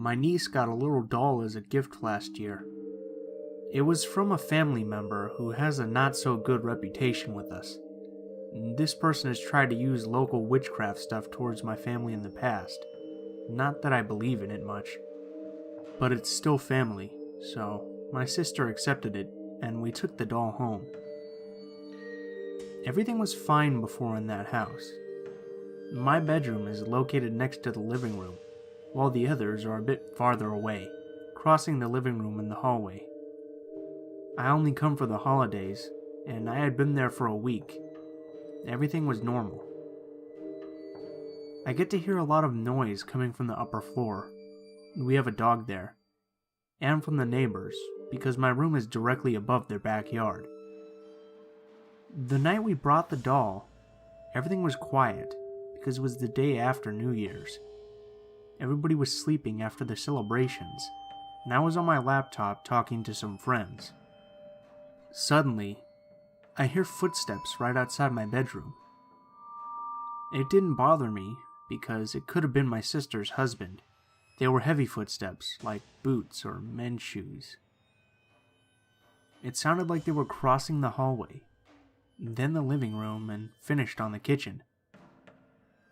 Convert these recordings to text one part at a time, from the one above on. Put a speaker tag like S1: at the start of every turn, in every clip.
S1: My niece got a little doll as a gift last year. It was from a family member who has a not-so-good reputation with us. This person has tried to use local witchcraft stuff towards my family in the past. Not that I believe in it much. But it's still family, so my sister accepted it, and we took the doll home. Everything was fine before in that house. My bedroom is located next to the living room, while the others are a bit farther away, crossing the living room and the hallway. I only come for the holidays, and I had been there for a week. Everything was normal. I get to hear a lot of noise coming from the upper floor. We have a dog there. And from the neighbors, because my room is directly above their backyard. The night we brought the doll, everything was quiet, because it was the day after New Year's. Everybody was sleeping after the celebrations, and I was on my laptop talking to some friends. Suddenly, I hear footsteps right outside my bedroom. It didn't bother me, because it could have been my sister's husband. They were heavy footsteps, like boots or men's shoes. It sounded like they were crossing the hallway, then the living room, and finished on the kitchen.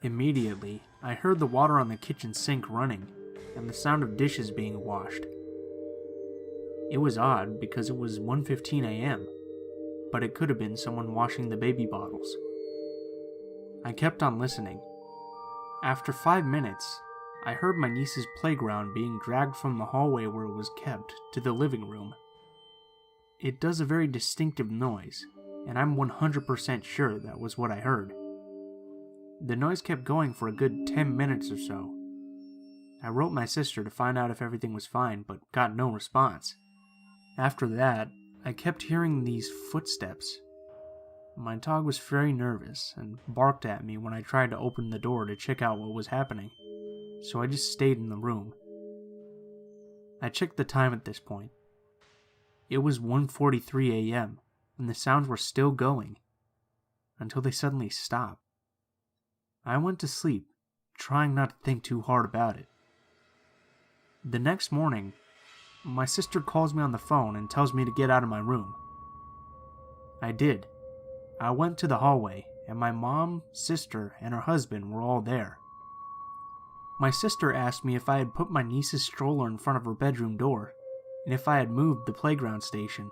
S1: Immediately, I heard the water on the kitchen sink running, and the sound of dishes being washed. It was odd because it was 1:15 a.m., but it could have been someone washing the baby bottles. I kept on listening. After 5 minutes, I heard my niece's playground being dragged from the hallway where it was kept to the living room. It does a very distinctive noise, and I'm 100% sure that was what I heard. The noise kept going for a good 10 minutes or so. I wrote my sister to find out if everything was fine, but got no response. After that, I kept hearing these footsteps. My dog was very nervous and barked at me when I tried to open the door to check out what was happening, so I just stayed in the room. I checked the time at this point. It was 1:43 a.m., and the sounds were still going, until they suddenly stopped. I went to sleep, trying not to think too hard about it. The next morning, my sister calls me on the phone and tells me to get out of my room. I did. I went to the hallway, and my mom, sister, and her husband were all there. My sister asked me if I had put my niece's stroller in front of her bedroom door, and if I had moved the playground station.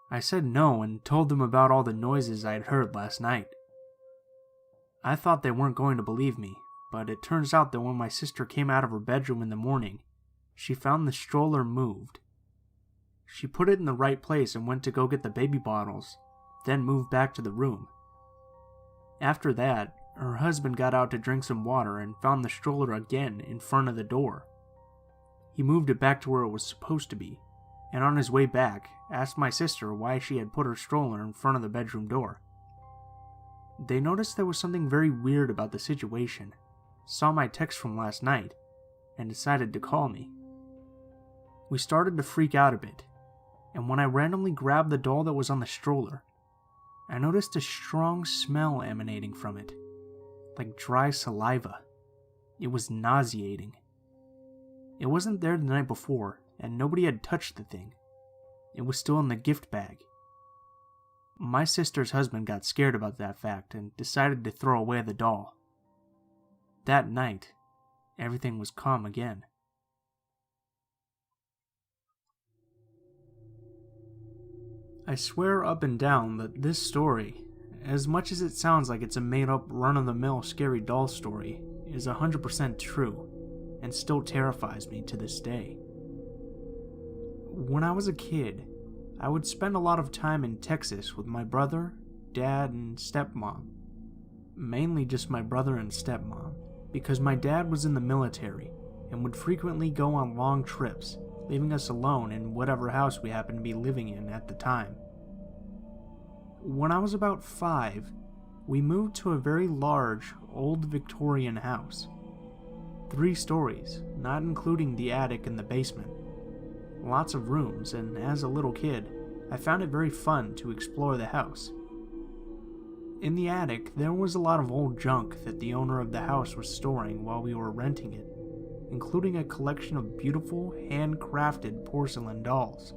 S1: I said no and told them about all the noises I had heard last night. I thought they weren't going to believe me, but it turns out that when my sister came out of her bedroom in the morning, she found the stroller moved. She put it in the right place and went to go get the baby bottles, then moved back to the room. After that, her husband got out to drink some water and found the stroller again in front of the door. He moved it back to where it was supposed to be, and on his way back, asked my sister why she had put her stroller in front of the bedroom door. They noticed there was something very weird about the situation, saw my text from last night, and decided to call me. We started to freak out a bit, and when I randomly grabbed the doll that was on the stroller, I noticed a strong smell emanating from it, like dry saliva. It was nauseating. It wasn't there the night before, and nobody had touched the thing. It was still in the gift bag. My sister's husband got scared about that fact and decided to throw away the doll. That night, everything was calm again. I swear up and down that this story, as much as it sounds like it's a made-up run-of-the-mill scary doll story, is 100% true, and still terrifies me to this day. When I was a kid, I would spend a lot of time in Texas with my brother, dad, and stepmom. Mainly just my brother and stepmom, because my dad was in the military and would frequently go on long trips, leaving us alone in whatever house we happened to be living in at the time. When I was about 5, we moved to a very large, old Victorian house. 3 stories, not including the attic and the basement. Lots of rooms, and as a little kid, I found it very fun to explore the house. In the attic, there was a lot of old junk that the owner of the house was storing while we were renting it. including a collection of beautiful, handcrafted porcelain dolls.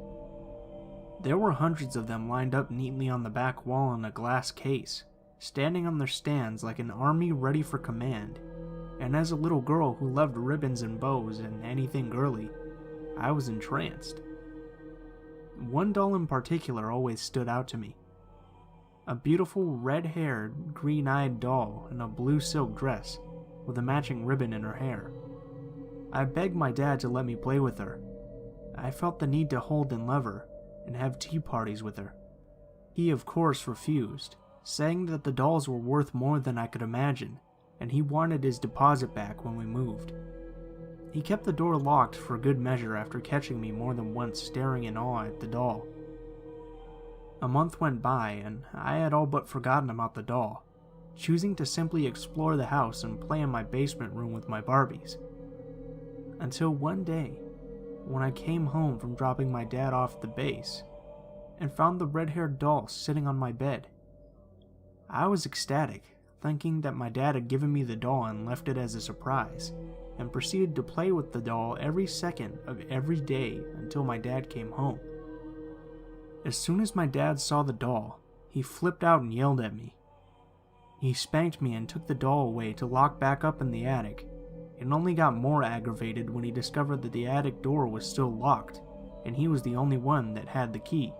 S1: There were hundreds of them lined up neatly on the back wall in a glass case, standing on their stands like an army ready for command, and as a little girl who loved ribbons and bows and anything girly, I was entranced. One doll in particular always stood out to me. A beautiful red-haired, green-eyed doll in a blue silk dress with a matching ribbon in her hair. I begged my dad to let me play with her. I felt the need to hold and love her and have tea parties with her. He of course refused, saying that the dolls were worth more than I could imagine, and he wanted his deposit back when we moved. He kept the door locked for good measure after catching me more than once staring in awe at the doll. A month went by, and I had all but forgotten about the doll, choosing to simply explore the house and play in my basement room with my Barbies. Until one day, when I came home from dropping my dad off at the base, and found the red-haired doll sitting on my bed. I was ecstatic, thinking that my dad had given me the doll and left it as a surprise, and proceeded to play with the doll every second of every day until my dad came home. As soon as my dad saw the doll, he flipped out and yelled at me. He spanked me and took the doll away to lock back up in the attic, and only got more aggravated when he discovered that the attic door was still locked, and he was the only one that had the key.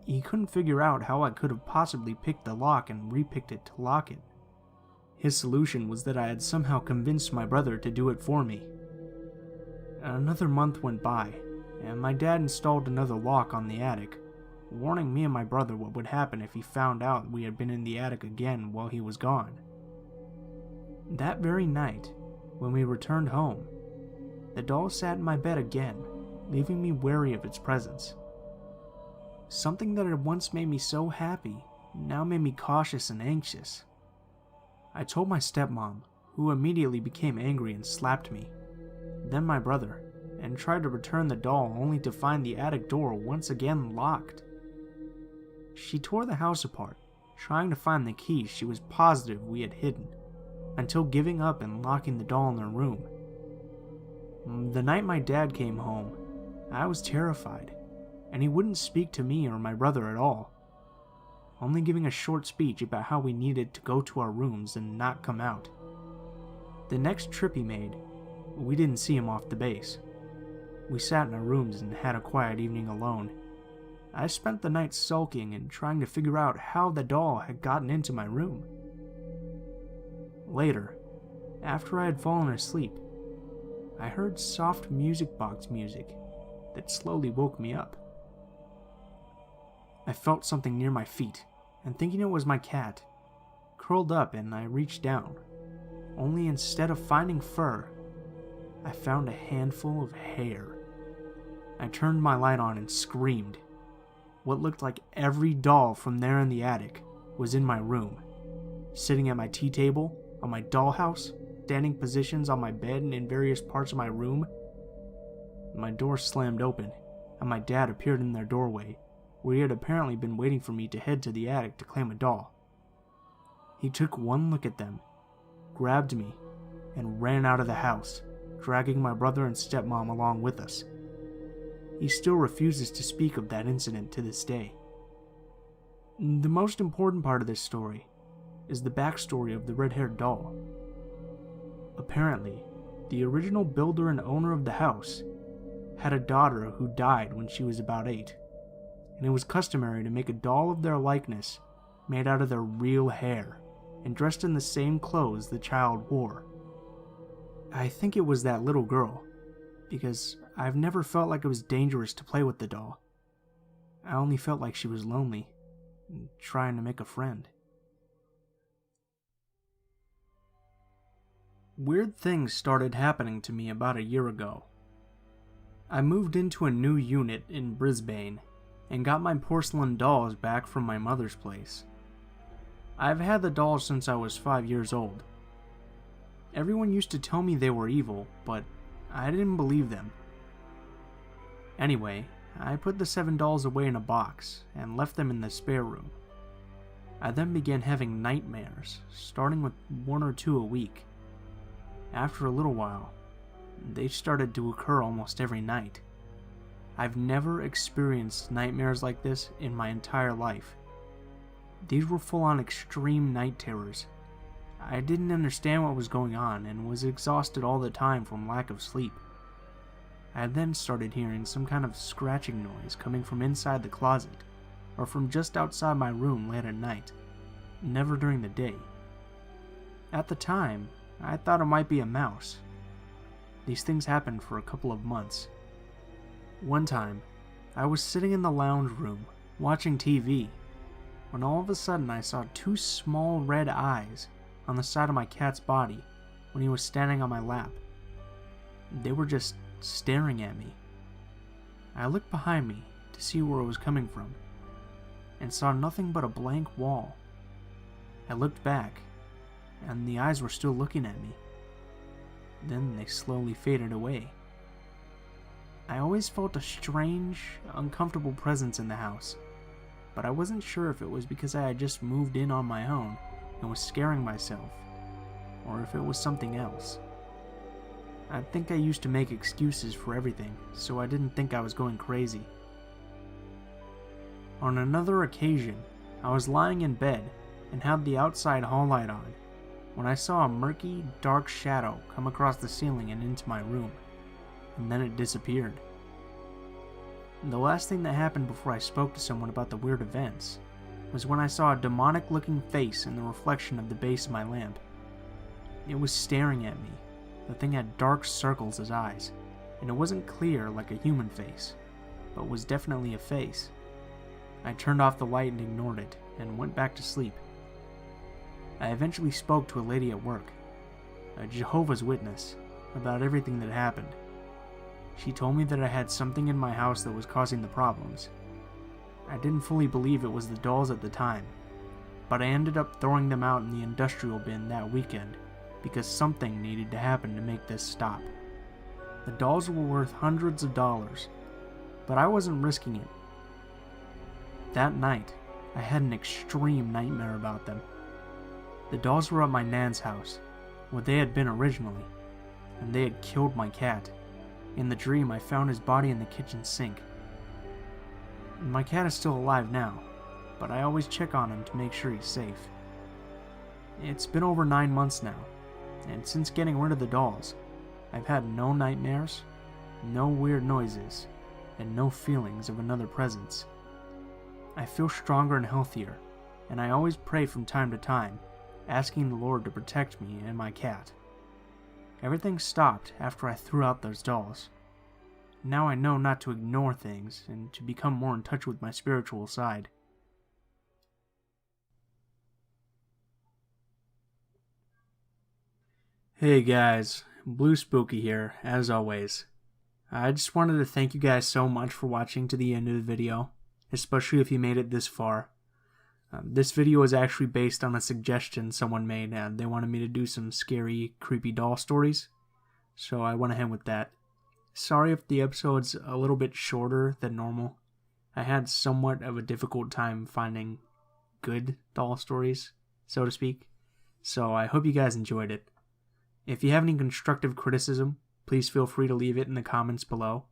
S1: He couldn't figure out how I could have possibly picked the lock and repicked it to lock it. His solution was that I had somehow convinced my brother to do it for me. Another month went by, and my dad installed another lock on the attic, warning me and my brother what would happen if he found out we had been in the attic again while he was gone. That very night, when we returned home, the doll sat in my bed again, leaving me wary of its presence. Something that had once made me so happy now made me cautious and anxious. I told my stepmom, who immediately became angry and slapped me, then my brother, and tried to return the doll only to find the attic door once again locked. She tore the house apart, trying to find the key she was positive we had hidden, until giving up and locking the doll in her room. The night my dad came home, I was terrified, and he wouldn't speak to me or my brother at all, only giving a short speech about how we needed to go to our rooms and not come out. The next trip he made, we didn't see him off the base. We sat in our rooms and had a quiet evening alone. I spent the night sulking and trying to figure out how the doll had gotten into my room. Later, after I had fallen asleep, I heard soft music box music that slowly woke me up. I felt something near my feet, and thinking it was my cat, curled up and I reached down, only instead of finding fur, I found a handful of hair. I turned my light on and screamed. What looked like every doll from there in the attic was in my room, sitting at my tea table, on my dollhouse, standing positions on my bed and in various parts of my room. My door slammed open, and my dad appeared in their doorway, where he had apparently been waiting for me to head to the attic to claim a doll. He took one look at them, grabbed me, and ran out of the house, dragging my brother and stepmom along with us. He still refuses to speak of that incident to this day. The most important part of this story is the backstory of the red-haired doll. Apparently, the original builder and owner of the house had a daughter who died when she was about 8, and it was customary to make a doll of their likeness made out of their real hair and dressed in the same clothes the child wore. I think it was that little girl, because I've never felt like it was dangerous to play with the doll. I only felt like she was lonely, and trying to make a friend. Weird things started happening to me about a year ago. I moved into a new unit in Brisbane and got my porcelain dolls back from my mother's place. I've had the dolls since I was 5 years old. Everyone used to tell me they were evil, but I didn't believe them. Anyway, I put the 7 dolls away in a box and left them in the spare room. I then began having nightmares, starting with 1 or 2 a week. After a little while, They started to occur almost every night. I've never experienced nightmares like this in my entire life. These were full-on extreme night terrors. I didn't understand what was going on and was exhausted all the time from lack of sleep. I then started hearing some kind of scratching noise coming from inside the closet or from just outside my room late at night, never during the day. At the time, I thought it might be a mouse. These things happened for a couple of months. One time, I was sitting in the lounge room watching TV when all of a sudden I saw two small red eyes on the side of my cat's body when he was standing on my lap. They were just staring at me. I looked behind me to see where it was coming from and saw nothing but a blank wall. I looked back and the eyes were still looking at me. Then they slowly faded away. I always felt a strange, uncomfortable presence in the house, but I wasn't sure if it was because I had just moved in on my own and was scaring myself, or if it was something else. I think I used to make excuses for everything, so I didn't think I was going crazy. On another occasion, I was lying in bed and had the outside hall light on when I saw a murky, dark shadow come across the ceiling and into my room, and then it disappeared. The last thing that happened before I spoke to someone about the weird events was when I saw a demonic-looking face in the reflection of the base of my lamp. It was staring at me. The thing had dark circles as eyes, and it wasn't clear like a human face, but was definitely a face. I turned off the light and ignored it, and went back to sleep. I eventually spoke to a lady at work, a Jehovah's Witness, about everything that happened. She told me that I had something in my house that was causing the problems. I didn't fully believe it was the dolls at the time, but I ended up throwing them out in the industrial bin that weekend because something needed to happen to make this stop. The dolls were worth hundreds of dollars, but I wasn't risking it. That night, I had an extreme nightmare about them. The dolls were at my nan's house, where they had been originally, and they had killed my cat. In the dream, I found his body in the kitchen sink. My cat is still alive now, but I always check on him to make sure he's safe. It's been over 9 months now, and since getting rid of the dolls, I've had no nightmares, no weird noises, and no feelings of another presence. I feel stronger and healthier, and I always pray from time to time, asking the Lord to protect me and my cat. Everything stopped after I threw out those dolls. Now I know not to ignore things and to become more in touch with my spiritual side. Hey guys, Blue Spooky here, as always. I just wanted to thank you guys so much for watching to the end of the video, especially if you made it this far. This video is actually based on a suggestion someone made, and they wanted me to do some scary, creepy doll stories, so I went ahead with that. Sorry if the episode's a little bit shorter than normal. I had somewhat of a difficult time finding good doll stories, so to speak, so I hope you guys enjoyed it. If you have any constructive criticism, please feel free to leave it in the comments below.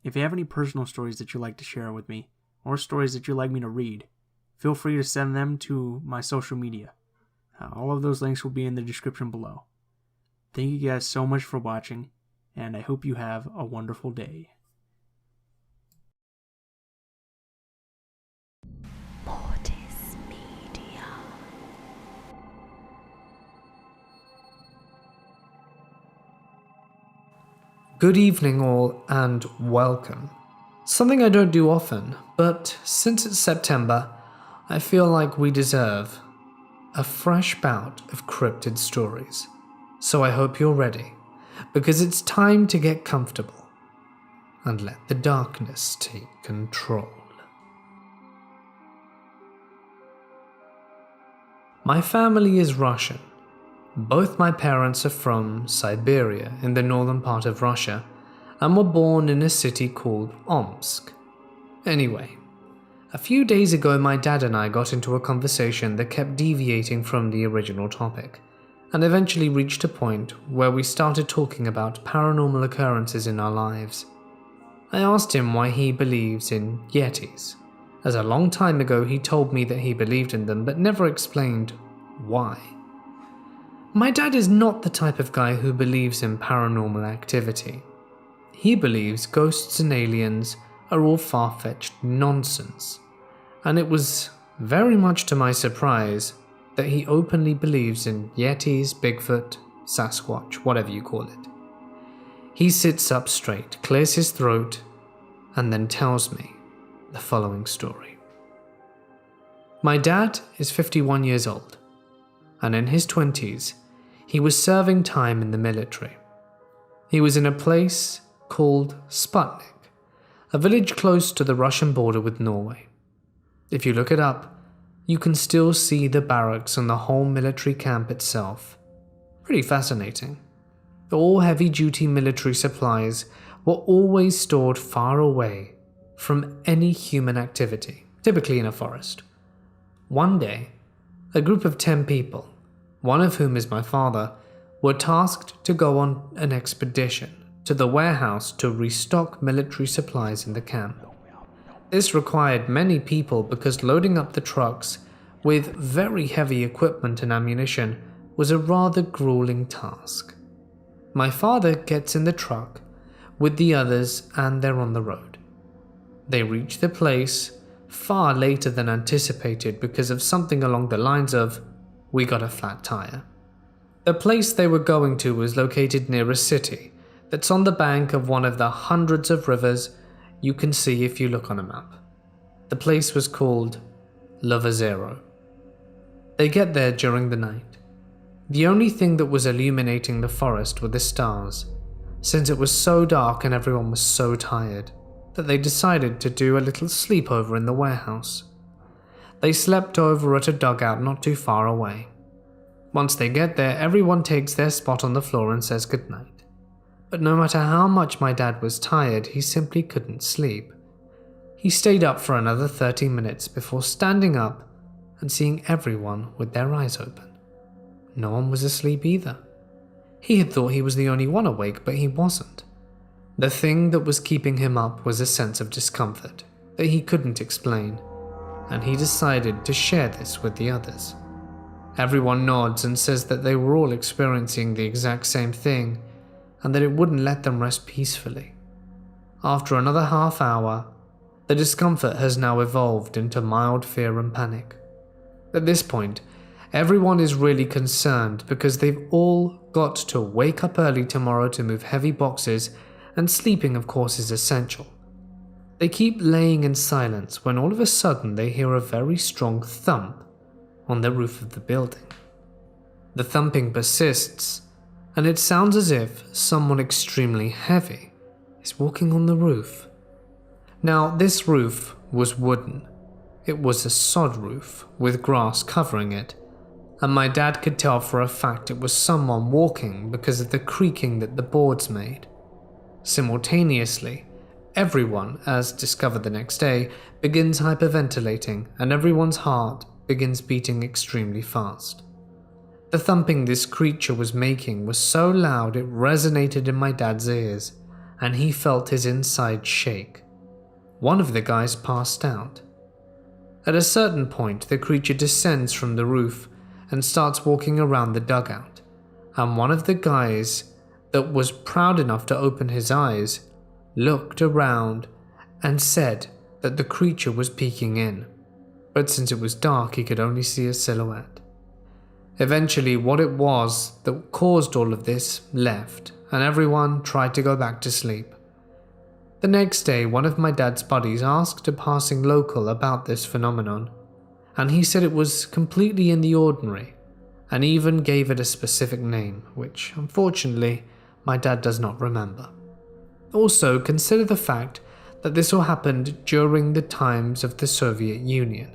S1: If you have any personal stories that you'd like to share with me, or stories that you'd like me to read, feel free to send them to my social media. All of those links will be in the description below. Thank you guys so much for watching, and I hope you have a wonderful day.
S2: Good evening all, and welcome. Something I don't do often, but since it's September, I feel like we deserve a fresh bout of cryptid stories. So I hope you're ready, because it's time to get comfortable and let the darkness take control. My family is Russian. Both my parents are from Siberia in the northern part of Russia and were born in a city called Omsk. Anyway, a few days ago my dad and I got into a conversation that kept deviating from the original topic, and eventually reached a point where we started talking about paranormal occurrences in our lives. I asked him why he believes in Yetis, as a long time ago he told me that he believed in them but never explained why. My dad is not the type of guy who believes in paranormal activity. He believes ghosts and aliens are all far-fetched nonsense, and it was very much to my surprise that he openly believes in Yetis, Bigfoot, Sasquatch, whatever you call it. He sits up straight, clears his throat, and then tells me the following story. My dad is 51 years old, and in his 20s, he was serving time in the military. He was in a place called Sputnik, a village close to the Russian border with Norway. If you look it up, you can still see the barracks and the whole military camp itself. Pretty fascinating. All heavy-duty military supplies were always stored far away from any human activity, typically in a forest. One day, a group of 10 people, one of whom is my father, were tasked to go on an expedition to the warehouse to restock military supplies in the camp. This required many people because loading up the trucks with very heavy equipment and ammunition was a rather grueling task. My father gets in the truck with the others and they're on the road. They reach the place far later than anticipated because of something along the lines of, "We got a flat tire." The place they were going to was located near a city that's on the bank of one of the hundreds of rivers you can see if you look on a map. The place was called Lovazero. They get there during the night. The only thing that was illuminating the forest were the stars, since it was so dark and everyone was so tired that they decided to do a little sleepover in the warehouse. They slept over at a dugout not too far away. Once they get there, everyone takes their spot on the floor and says goodnight. But no matter how much my dad was tired, he simply couldn't sleep. He stayed up for another 30 minutes before standing up and seeing everyone with their eyes open. No one was asleep either. He had thought he was the only one awake, but he wasn't. The thing that was keeping him up was a sense of discomfort that he couldn't explain, and he decided to share this with the others. Everyone nods and says that they were all experiencing the exact same thing, and that it wouldn't let them rest peacefully. After another half hour, the discomfort has now evolved into mild fear and panic. At this point, everyone is really concerned because they've all got to wake up early tomorrow to move heavy boxes, and sleeping, of course, is essential. They keep laying in silence when all of a sudden they hear a very strong thump on the roof of the building. The thumping persists, and it sounds as if someone extremely heavy is walking on the roof. Now, this roof was wooden. It was a sod roof with grass covering it, and my dad could tell for a fact it was someone walking because of the creaking that the boards made. Simultaneously, everyone, as discovered the next day, begins hyperventilating, and everyone's heart begins beating extremely fast. The thumping this creature was making was so loud it resonated in my dad's ears, and he felt his insides shake. One of the guys passed out. At a certain point, the creature descends from the roof and starts walking around the dugout, and one of the guys that was proud enough to open his eyes looked around and said that the creature was peeking in, but since it was dark he could only see a silhouette. Eventually, what it was that caused all of this left, and everyone tried to go back to sleep. The next day, one of my dad's buddies asked a passing local about this phenomenon, and he said it was completely in the ordinary, and even gave it a specific name, which, unfortunately, my dad does not remember. Also, consider the fact that this all happened during the times of the Soviet Union.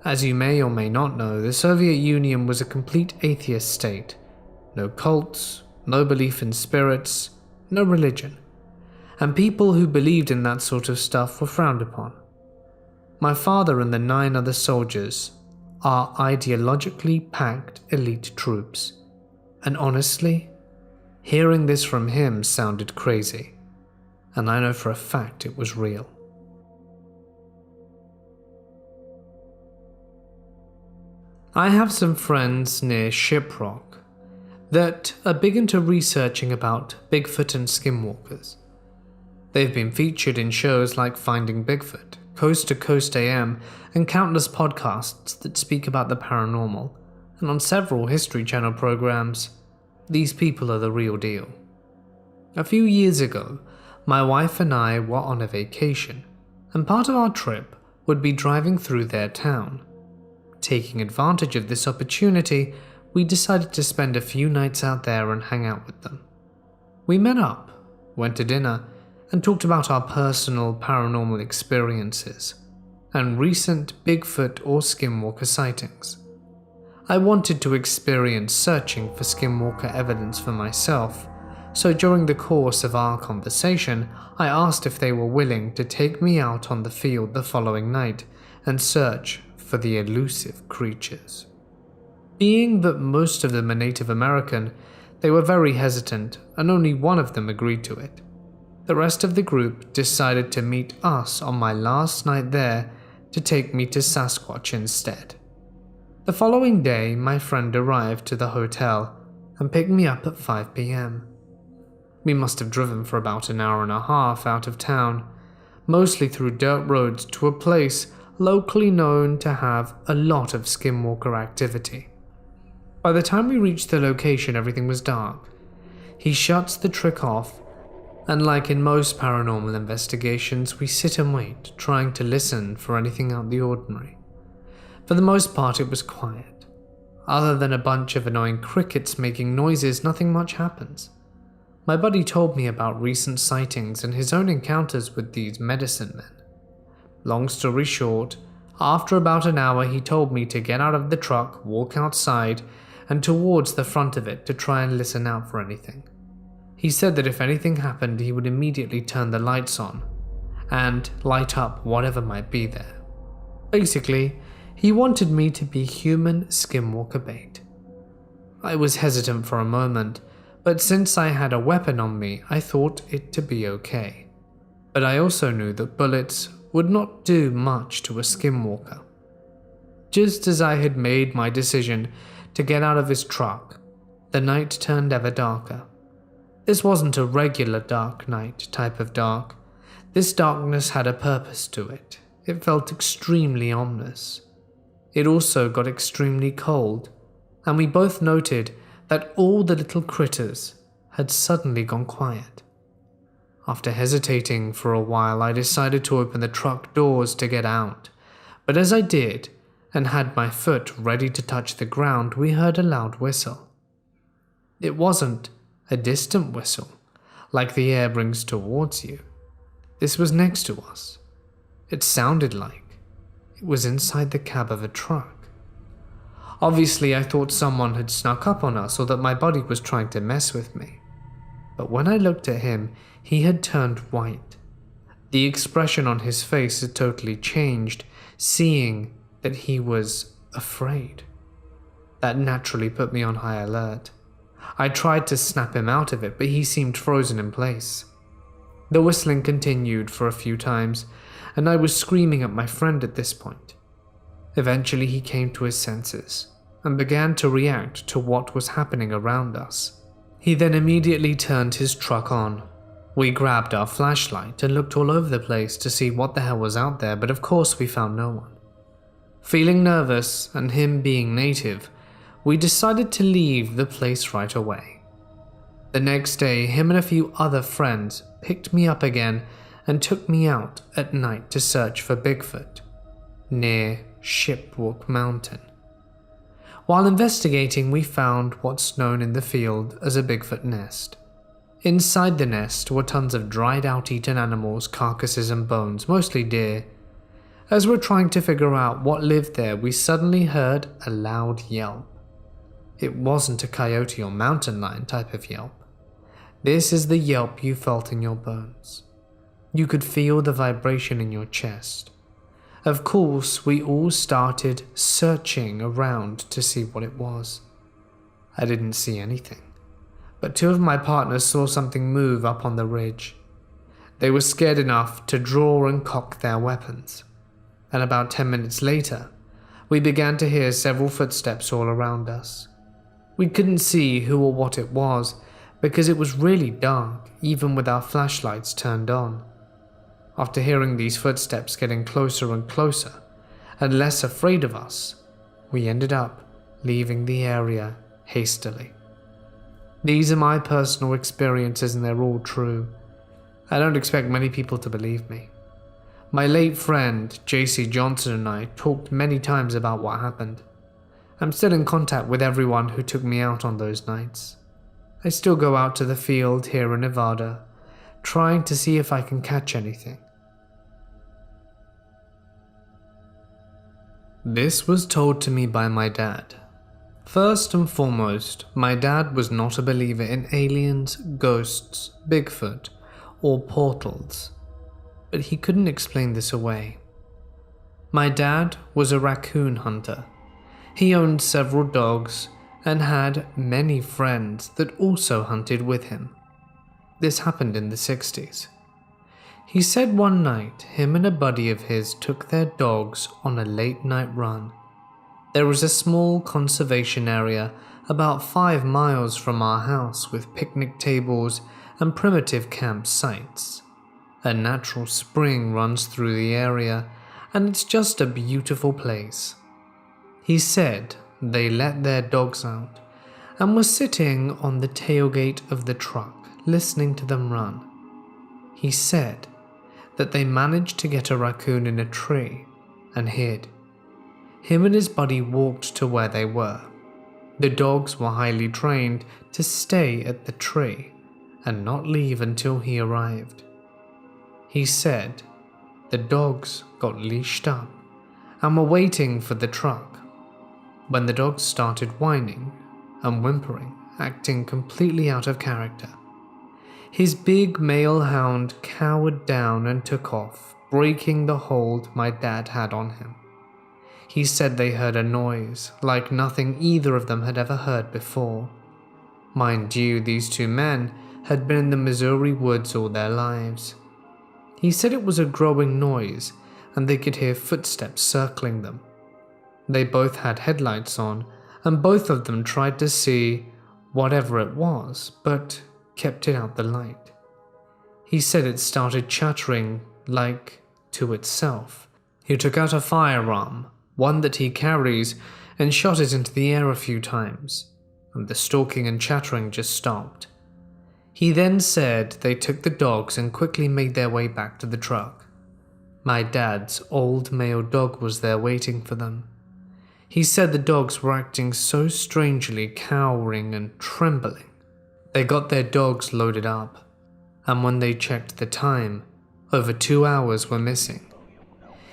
S2: As you may or may not know, the Soviet Union was a complete atheist state. No cults, no belief in spirits, no religion. And people who believed in that sort of stuff were frowned upon. My father and the 9 other soldiers are ideologically packed elite troops. And honestly, hearing this from him sounded crazy, and I know for a fact it was real. I have some friends near Shiprock that are big into researching about Bigfoot and skinwalkers. They've been featured in shows like Finding Bigfoot, Coast to Coast AM, and countless podcasts that speak about the paranormal, and on several History Channel programs. These people are the real deal. A few years ago, my wife and I were on a vacation, and part of our trip would be driving through their town. Taking advantage of this opportunity, we decided to spend a few nights out there and hang out with them. We met up, went to dinner, and talked about our personal paranormal experiences and recent Bigfoot or skinwalker sightings. I wanted to experience searching for skinwalker evidence for myself, so during the course of our conversation, I asked if they were willing to take me out on the field the following night and search for the elusive creatures. Being that most of them are Native American, they were very hesitant and only one of them agreed to it. The rest of the group decided to meet us on my last night there to take me to Sasquatch instead. The following day, my friend arrived to the hotel and picked me up at 5 p.m. We must have driven for about an hour and a half out of town, mostly through dirt roads to a place locally known to have a lot of skinwalker activity. By the time we reached the location, everything was dark. He shuts the trick off, and like in most paranormal investigations, we sit and wait, trying to listen for anything out of the ordinary. For the most part, it was quiet. Other than a bunch of annoying crickets making noises, nothing much happens. My buddy told me about recent sightings and his own encounters with these medicine men. Long story short, after about an hour, he told me to get out of the truck, walk outside, and towards the front of it to try and listen out for anything. He said that if anything happened, he would immediately turn the lights on and light up whatever might be there. Basically, he wanted me to be human skinwalker bait. I was hesitant for a moment, but since I had a weapon on me, I thought it to be okay. But I also knew that bullets would not do much to a skinwalker. Just as I had made my decision to get out of his truck, the night turned ever darker. This wasn't a regular dark night type of dark. This darkness had a purpose to it. It felt extremely ominous. It also got extremely cold, and we both noted that all the little critters had suddenly gone quiet. After hesitating for a while, I decided to open the truck doors to get out, but as I did, and had my foot ready to touch the ground, we heard a loud whistle. It wasn't a distant whistle, like the air brings towards you. This was next to us. It sounded like it was inside the cab of a truck. Obviously, I thought someone had snuck up on us or that my buddy was trying to mess with me. But when I looked at him, he had turned white. The expression on his face had totally changed, seeing that he was afraid. That naturally put me on high alert. I tried to snap him out of it, but he seemed frozen in place. The whistling continued for a few times, and I was screaming at my friend at this point. Eventually he came to his senses and began to react to what was happening around us. He then immediately turned his truck on. We grabbed our flashlight and looked all over the place to see what the hell was out there, but of course we found no one. Feeling nervous, and him being native, we decided to leave the place right away. The next day, him and a few other friends picked me up again and took me out at night to search for Bigfoot, near Shipwalk Mountain. While investigating, we found what's known in the field as a Bigfoot nest. Inside the nest were tons of dried out eaten animals, carcasses and bones, mostly deer. As we're trying to figure out what lived there, we suddenly heard a loud yelp. It wasn't a coyote or mountain lion type of yelp. This is the yelp you felt in your bones. You could feel the vibration in your chest. Of course, we all started searching around to see what it was. I didn't see anything, but two of my partners saw something move up on the ridge. They were scared enough to draw and cock their weapons, and about 10 minutes later, we began to hear several footsteps all around us. We couldn't see who or what it was because it was really dark, even with our flashlights turned on. After hearing these footsteps getting closer and closer, and less afraid of us, we ended up leaving the area hastily. These are my personal experiences and they're all true. I don't expect many people to believe me. My late friend, JC Johnson, and I talked many times about what happened. I'm still in contact with everyone who took me out on those nights. I still go out to the field here in Nevada, trying to see if I can catch anything. This was told to me by my dad. First and foremost, my dad was not a believer in aliens, ghosts, Bigfoot, or portals, but he couldn't explain this away. My dad was a raccoon hunter. He owned several dogs and had many friends that also hunted with him. This happened in the 60s. He said one night him and a buddy of his took their dogs on a late night run. There was a small conservation area about 5 miles from our house with picnic tables and primitive campsites. A natural spring runs through the area and it's just a beautiful place. He said they let their dogs out and were sitting on the tailgate of the truck listening to them run. He said that they managed to get a raccoon in a tree and hid. Him and his buddy walked to where they were. The dogs were highly trained to stay at the tree and not leave until he arrived. He said the dogs got leashed up and were waiting for the truck when the dogs started whining and whimpering, acting completely out of character. His big male hound cowered down and took off, breaking the hold my dad had on him. He said they heard a noise like nothing either of them had ever heard before. Mind you, these two men had been in the Missouri woods all their lives. He said it was a growing noise and they could hear footsteps circling them. They both had headlights on and both of them tried to see whatever it was, but kept it out the light. He said it started chattering like to itself. He took out a firearm, one that he carries, and shot it into the air a few times, and the stalking and chattering just stopped. He then said they took the dogs and quickly made their way back to the truck. My dad's old male dog was there waiting for them. He said the dogs were acting so strangely, cowering and trembling. They got their dogs loaded up, and when they checked the time, over 2 hours were missing.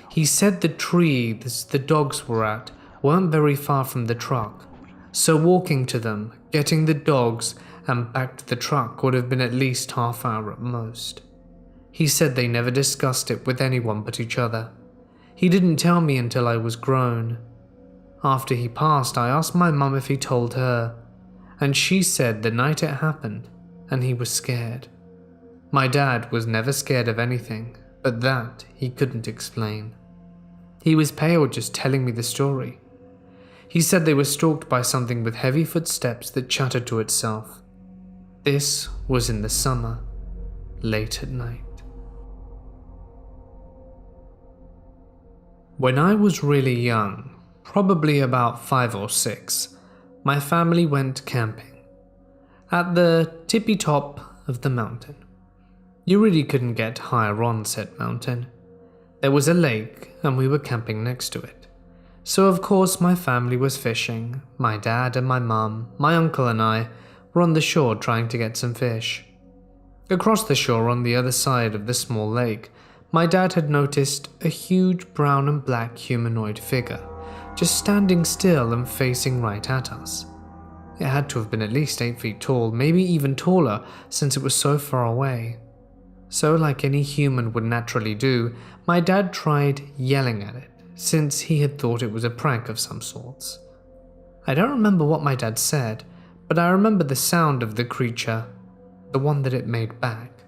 S2: He said the tree the dogs were at weren't very far from the truck, so walking to them, getting the dogs, and back to the truck would have been at least half hour at most. He said they never discussed it with anyone but each other. He didn't tell me until I was grown. After he passed, I asked my mum if he told her, and she said the night it happened, and he was scared. My dad was never scared of anything, but that he couldn't explain. He was pale just telling me the story. He said they were stalked by something with heavy footsteps that chattered to itself. This was in the summer, late at night. When I was really young, probably about 5 or 6, my family went camping at the tippy top of the mountain. You really couldn't get higher on said mountain. There was a lake and we were camping next to it. So of course my family was fishing. My dad and my mum, my uncle and I were on the shore trying to get some fish. Across the shore on the other side of the small lake, my dad had noticed a huge brown and black humanoid figure just standing still and facing right at us. It had to have been at least 8 feet tall, maybe even taller since it was so far away. So like any human would naturally do, my dad tried yelling at it, since he had thought it was a prank of some sorts. I don't remember what my dad said, but I remember the sound of the creature, the one that it made back.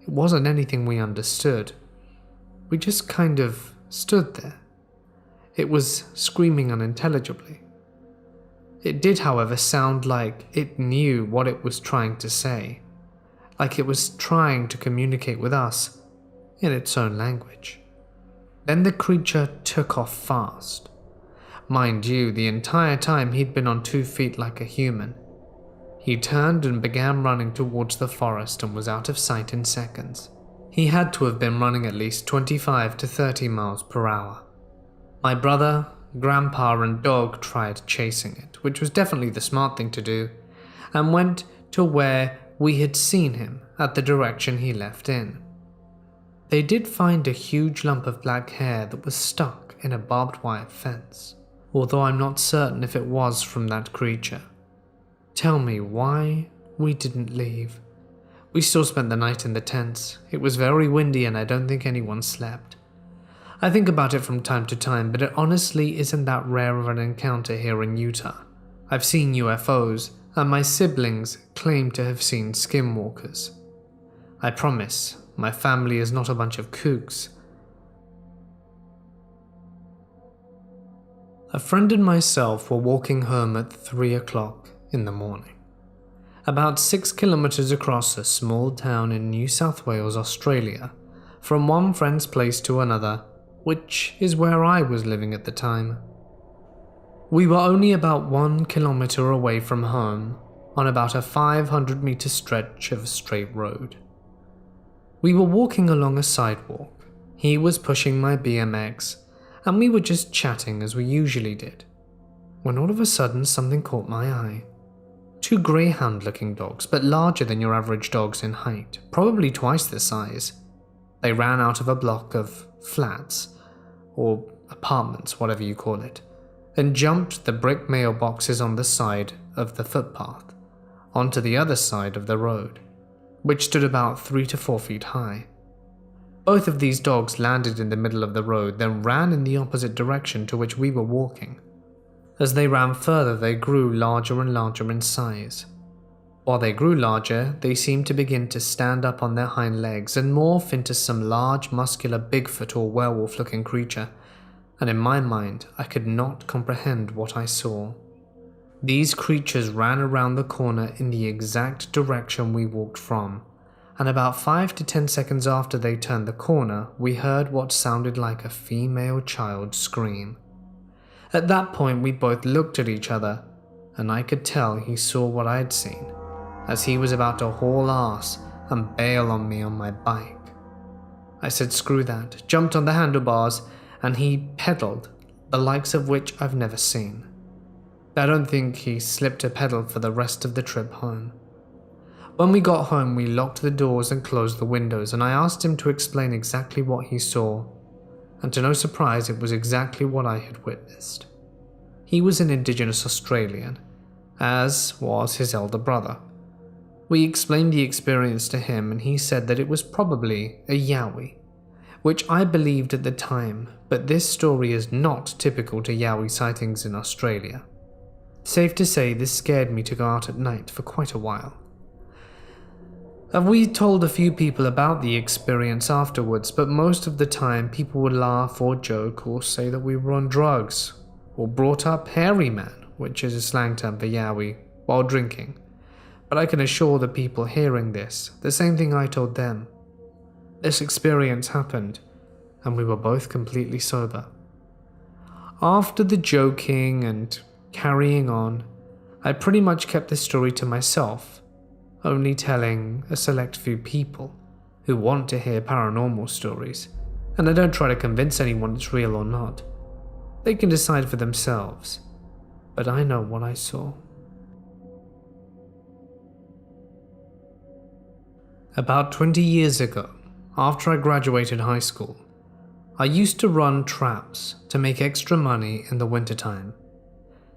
S2: It wasn't anything we understood. We just kind of stood there. It was screaming unintelligibly. It did, however, sound like it knew what it was trying to say, like it was trying to communicate with us in its own language. Then the creature took off fast. Mind you, the entire time he'd been on 2 feet like a human. He turned and began running towards the forest and was out of sight in seconds. He had to have been running at least 25 to 30 miles per hour. My brother, grandpa, and dog tried chasing it, which was definitely the smart thing to do, and went to where we had seen him at the direction he left in. They did find a huge lump of black hair that was stuck in a barbed wire fence, although I'm not certain if it was from that creature. Tell me why we didn't leave. We still spent the night in the tents. It was very windy and I don't think anyone slept. I think about it from time to time, but it honestly isn't that rare of an encounter here in Utah. I've seen UFOs, and my siblings claim to have seen skinwalkers. I promise, my family is not a bunch of kooks. A friend and myself were walking home at 3 o'clock in the morning, about 6 kilometers across a small town in New South Wales, Australia, from one friend's place to another, which is where I was living at the time. We were only about 1 kilometer away from home, on about a 500-meter stretch of straight road. We were walking along a sidewalk. He was pushing my BMX, and we were just chatting as we usually did, when all of a sudden something caught my eye. 2 greyhound-looking dogs, but larger than your average dogs in height, probably twice the size. They ran out of a block of flats, or apartments, whatever you call it, and jumped the brick mailboxes on the side of the footpath, onto the other side of the road, which stood about 3 to 4 feet high. Both of these dogs landed in the middle of the road, then ran in the opposite direction to which we were walking. As they ran further, they grew larger and larger in size. While they grew larger, they seemed to begin to stand up on their hind legs and morph into some large, muscular Bigfoot or werewolf-looking creature, and in my mind, I could not comprehend what I saw. These creatures ran around the corner in the exact direction we walked from, and about 5 to 10 seconds after they turned the corner, we heard what sounded like a female child scream. At that point, we both looked at each other, and I could tell he saw what I'd seen, as he was about to haul ass and bail on me on my bike. I said screw that, jumped on the handlebars, and he pedaled, the likes of which I've never seen. I don't think he slipped a pedal for the rest of the trip home. When we got home, we locked the doors and closed the windows, and I asked him to explain exactly what he saw, and to no surprise, it was exactly what I had witnessed. He was an Indigenous Australian, as was his elder brother. We explained the experience to him, and he said that it was probably a yowie, which I believed at the time, but this story is not typical to yowie sightings in Australia. Safe to say, this scared me to go out at night for quite a while. We told a few people about the experience afterwards, but most of the time people would laugh or joke or say that we were on drugs, or brought up hairy man, which is a slang term for yowie, while drinking. But I can assure the people hearing this, the same thing I told them. This experience happened, and we were both completely sober. After the joking and carrying on, I pretty much kept this story to myself, only telling a select few people who want to hear paranormal stories, and I don't try to convince anyone it's real or not. They can decide for themselves, but I know what I saw. About 20 years ago, after I graduated high school, I used to run traps to make extra money in the wintertime.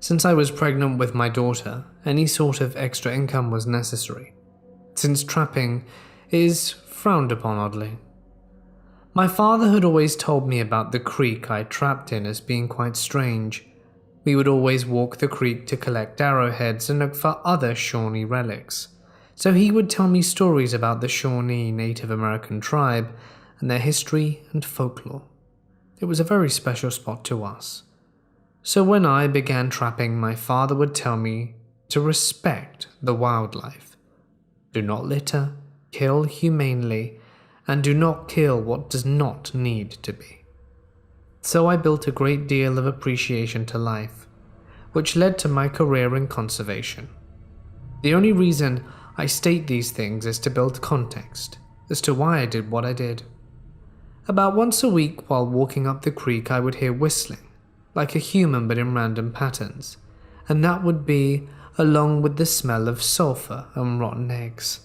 S2: Since I was pregnant with my daughter, any sort of extra income was necessary, since trapping is frowned upon oddly. My father had always told me about the creek I trapped in as being quite strange, We would always walk the creek to collect arrowheads and look for other Shawnee relics, so he would tell me stories about the Shawnee Native American tribe and their history and folklore. It was a very special spot to us. So when I began trapping, my father would tell me to respect the wildlife. Do not litter, kill humanely, and do not kill what does not need to be. So I built a great deal of appreciation to life, which led to my career in conservation. The only reason I state these things is to build context as to why I did what I did. About once a week while walking up the creek, I would hear whistling, like a human but in random patterns, and that would be along with the smell of sulfur and rotten eggs,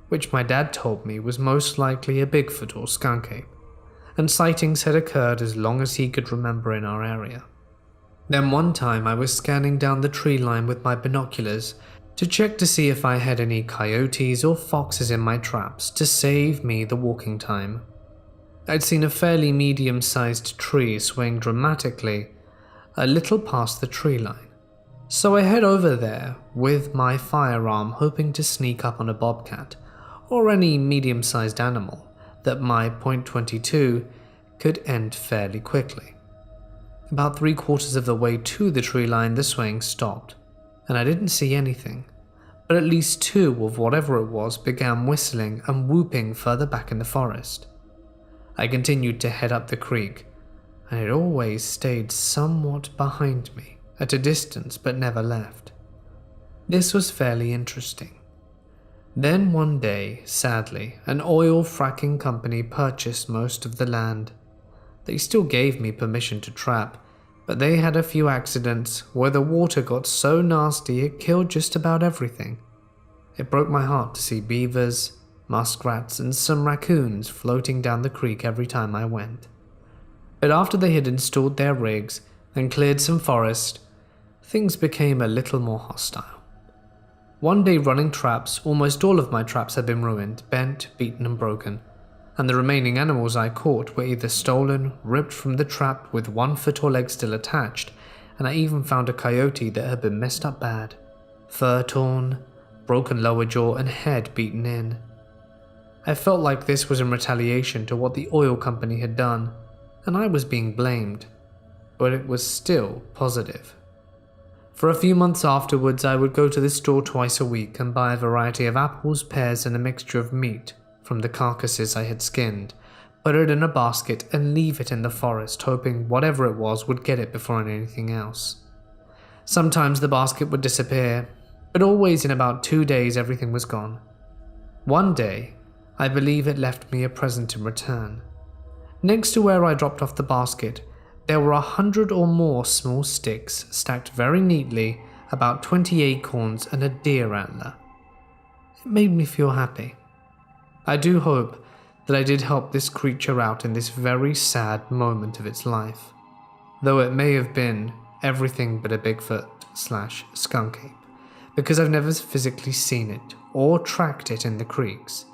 S2: which my dad told me was most likely a Bigfoot or skunk ape, and sightings had occurred as long as he could remember in our area. Then one time I was scanning down the tree line with my binoculars to check to see if I had any coyotes or foxes in my traps to save me the walking time. I'd seen a fairly medium-sized tree swing dramatically a little past the tree line, so I head over there with my firearm hoping to sneak up on a bobcat or any medium-sized animal that my .22 could end fairly quickly. About 3/4 of the way to the tree line, the swaying stopped, and I didn't see anything, but at least two of whatever it was began whistling and whooping further back in the forest. I continued to head up the creek, and it always stayed somewhat behind me, at a distance but never left. This was fairly interesting. Then one day, sadly, an oil fracking company purchased most of the land. They still gave me permission to trap, but they had a few accidents where the water got so nasty it killed just about everything. It broke my heart to see beavers, muskrats, and some raccoons floating down the creek every time I went. But after they had installed their rigs and cleared some forest, things became a little more hostile. One day running traps, almost all of my traps had been ruined, bent, beaten, and broken, and the remaining animals I caught were either stolen, ripped from the trap with one foot or leg still attached, and I even found a coyote that had been messed up bad. Fur torn, broken lower jaw, and head beaten in. I felt like this was in retaliation to what the oil company had done, and I was being blamed, but it was still positive. For a few months afterwards, I would go to the store twice a week and buy a variety of apples, pears, and a mixture of meat from the carcasses I had skinned, put it in a basket, and leave it in the forest, hoping whatever it was would get it before anything else. Sometimes the basket would disappear, but always in about 2 days everything was gone. One day, I believe it left me a present in return. Next to where I dropped off the basket, there were 100 or more small sticks stacked very neatly, about 20 acorns and a deer antler. It made me feel happy. I do hope that I did help this creature out in this very sad moment of its life, though it may have been everything but a Bigfoot/skunk ape, because I've never physically seen it or tracked it in the creeks,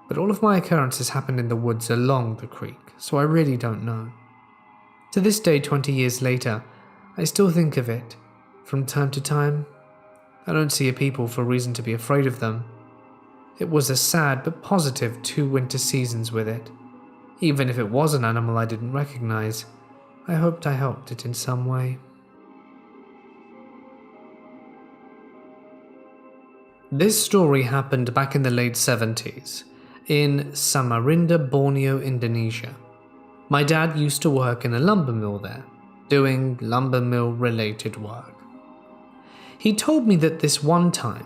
S2: but all of my occurrences happened in the woods along the creek, so I really don't know. To this day, 20 years later, I still think of it from time to time. I don't see a people for reason to be afraid of them. It was a sad but positive 2 winter seasons with it. Even if it was an animal I didn't recognize, I hoped I helped it in some way. This story happened back in the late 70s, in Samarinda, Borneo, Indonesia. My dad used to work in a lumber mill there, doing lumber mill related work. He told me that this one time,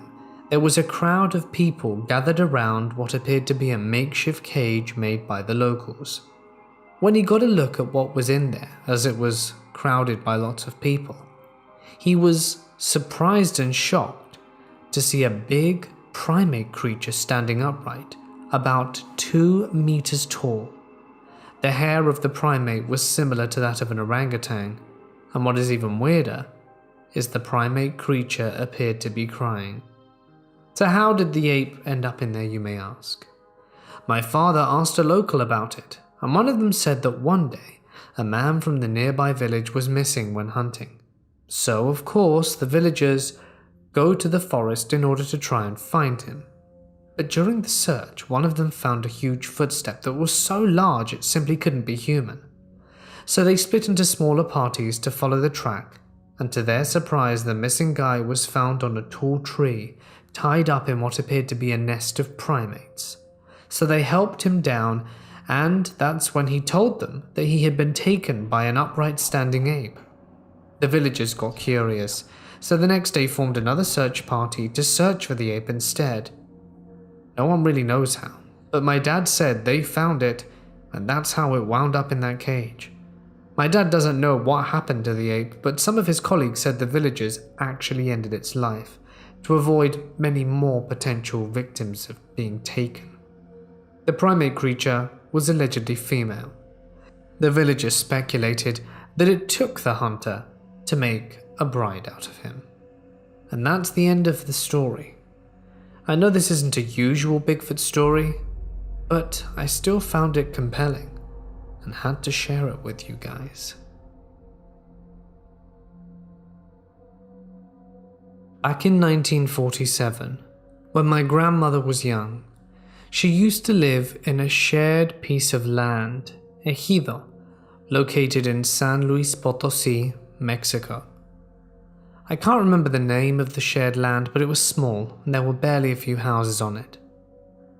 S2: there was a crowd of people gathered around what appeared to be a makeshift cage made by the locals. When he got a look at what was in there, as it was crowded by lots of people, he was surprised and shocked to see a big primate creature standing upright, about 2 meters tall. The hair of the primate was similar to that of an orangutan, and what is even weirder is the primate creature appeared to be crying. So how did the ape end up in there, you may ask? My father asked a local about it, and one of them said that one day a man from the nearby village was missing when hunting, So, of course, the villagers go to the forest in order to try and find him. But during the search, one of them found a huge footstep that was so large it simply couldn't be human. So they split into smaller parties to follow the track, and to their surprise, the missing guy was found on a tall tree, tied up in what appeared to be a nest of primates. So they helped him down, and that's when he told them that he had been taken by an upright standing ape. The villagers got curious, so the next day formed another search party to search for the ape instead. No one really knows how, but my dad said they found it, and that's how it wound up in that cage. My dad doesn't know what happened to the ape, but some of his colleagues said the villagers actually ended its life to avoid many more potential victims of being taken. The primate creature was allegedly female. The villagers speculated that it took the hunter to make a bride out of him. And that's the end of the story. I know this isn't a usual Bigfoot story, but I still found it compelling and had to share it with you guys. Back in 1947, when my grandmother was young, she used to live in a shared piece of land, ejido, located in San Luis Potosí, Mexico. I can't remember the name of the shared land, but it was small and there were barely a few houses on it.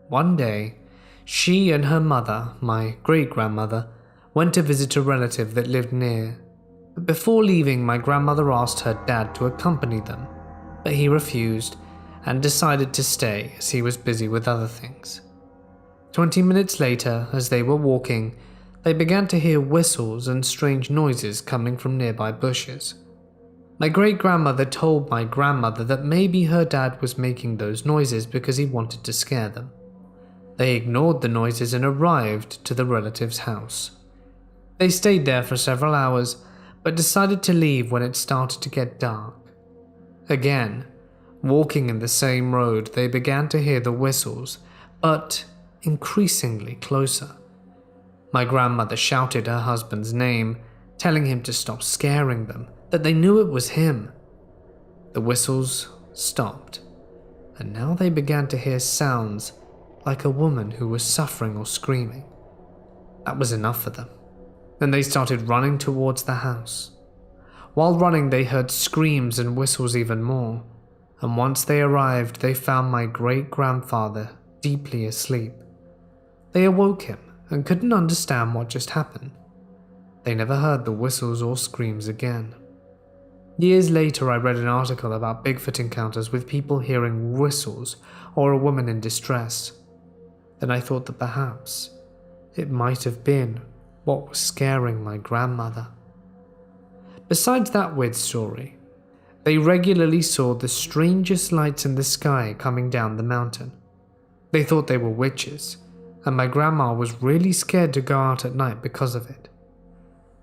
S2: One day, she and her mother, my great-grandmother, went to visit a relative that lived near. But before leaving, my grandmother asked her dad to accompany them, but he refused and decided to stay as he was busy with other things. 20 minutes later, as they were walking, they began to hear whistles and strange noises coming from nearby bushes. My great-grandmother told my grandmother that maybe her dad was making those noises because he wanted to scare them. They ignored the noises and arrived to the relative's house. They stayed there for several hours, but decided to leave when it started to get dark. Again, walking in the same road, they began to hear the whistles, but increasingly closer. My grandmother shouted her husband's name, telling him to stop scaring them, that they knew it was him. The whistles stopped, and now they began to hear sounds like a woman who was suffering or screaming. That was enough for them. Then they started running towards the house. While running, they heard screams and whistles even more, and once they arrived, they found my great-grandfather deeply asleep. They awoke him and couldn't understand what just happened. They never heard the whistles or screams again. Years later, I read an article about Bigfoot encounters with people hearing whistles or a woman in distress. Then I thought that perhaps it might have been what was scaring my grandmother. Besides that weird story, they regularly saw the strangest lights in the sky coming down the mountain. They thought they were witches, and my grandma was really scared to go out at night because of it.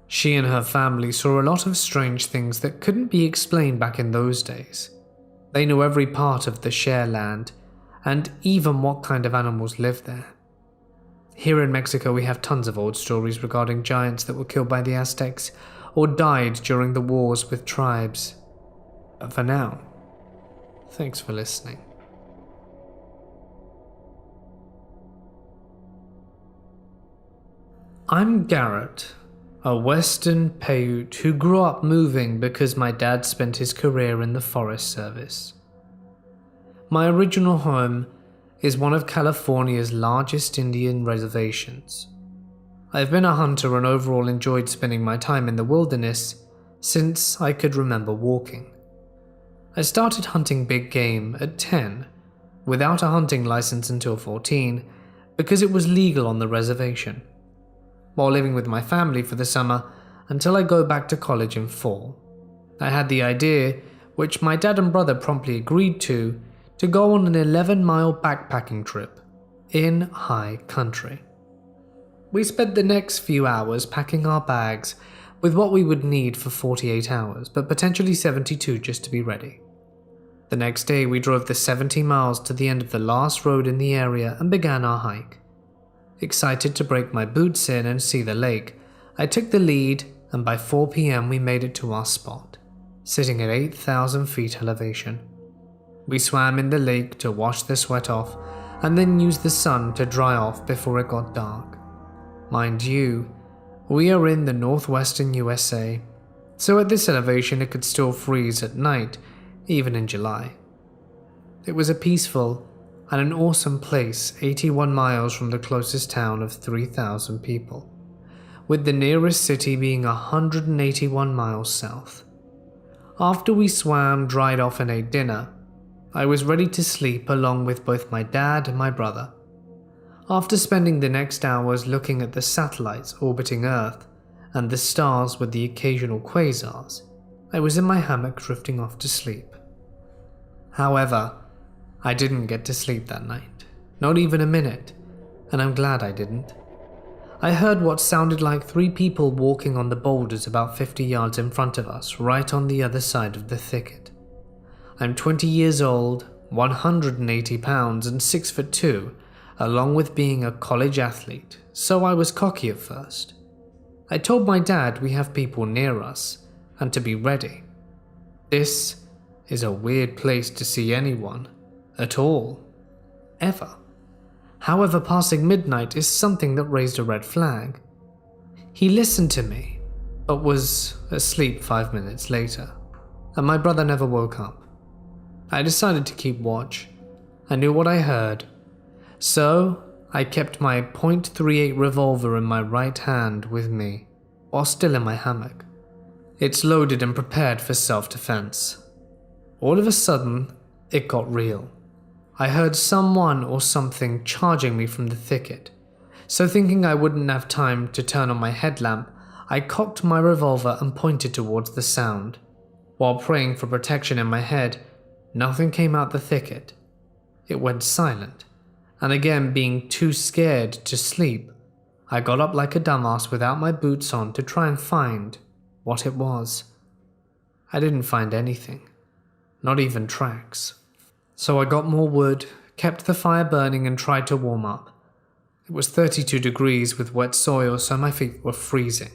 S2: She and her family saw a lot of strange things that couldn't be explained back in those days. They knew every part of the share land, and even what kind of animals lived there. Here in Mexico, we have tons of old stories regarding giants that were killed by the Aztecs or died during the wars with tribes. But for now, thanks for listening. I'm Garrett, a Western Paiute who grew up moving because my dad spent his career in the Forest Service. My original home is one of California's largest Indian reservations. I've been a hunter and overall enjoyed spending my time in the wilderness since I could remember walking. I started hunting big game at 10, without a hunting license until 14, because it was legal on the reservation, while living with my family for the summer until I go back to college in fall. I had the idea, which my dad and brother promptly agreed to go on an 11-mile backpacking trip in high country. We spent the next few hours packing our bags with what we would need for 48 hours, but potentially 72 just to be ready. The next day we drove the 70 miles to the end of the last road in the area and began our hike. Excited to break my boots in and see the lake, I took the lead, and by 4 p.m. we made it to our spot, sitting at 8,000 feet elevation. We swam in the lake to wash the sweat off and then used the sun to dry off before it got dark. Mind you, we are in the northwestern USA, so at this elevation it could still freeze at night, even in July. It was a peaceful and an awesome place 81 miles from the closest town of 3,000 people, with the nearest city being 181 miles south. After we swam, dried off and ate dinner, I was ready to sleep along with both my dad and my brother. After spending the next hours looking at the satellites orbiting Earth and the stars with the occasional quasars, I was in my hammock drifting off to sleep. However, I didn't get to sleep that night, not even a minute, and I'm glad I didn't. I heard what sounded like 3 people walking on the boulders about 50 yards in front of us, right on the other side of the thicket. I'm 20 years old, 180 pounds, and 6'2", along with being a college athlete, so I was cocky at first. I told my dad we have people near us, and to be ready. This is a weird place to see anyone, at all, ever. However, passing midnight is something that raised a red flag. He listened to me, but was asleep 5 minutes later, and my brother never woke up. I decided to keep watch. I knew what I heard, so I kept my .38 revolver in my right hand with me, while still in my hammock. It's loaded and prepared for self-defense. All of a sudden, it got real. I heard someone or something charging me from the thicket, so thinking I wouldn't have time to turn on my headlamp, I cocked my revolver and pointed towards the sound. While praying for protection in my head, nothing came out the thicket. It went silent, and again being too scared to sleep, I got up like a dumbass without my boots on to try and find what it was. I didn't find anything, not even tracks. So I got more wood, kept the fire burning and tried to warm up. It was 32 degrees with wet soil, so my feet were freezing.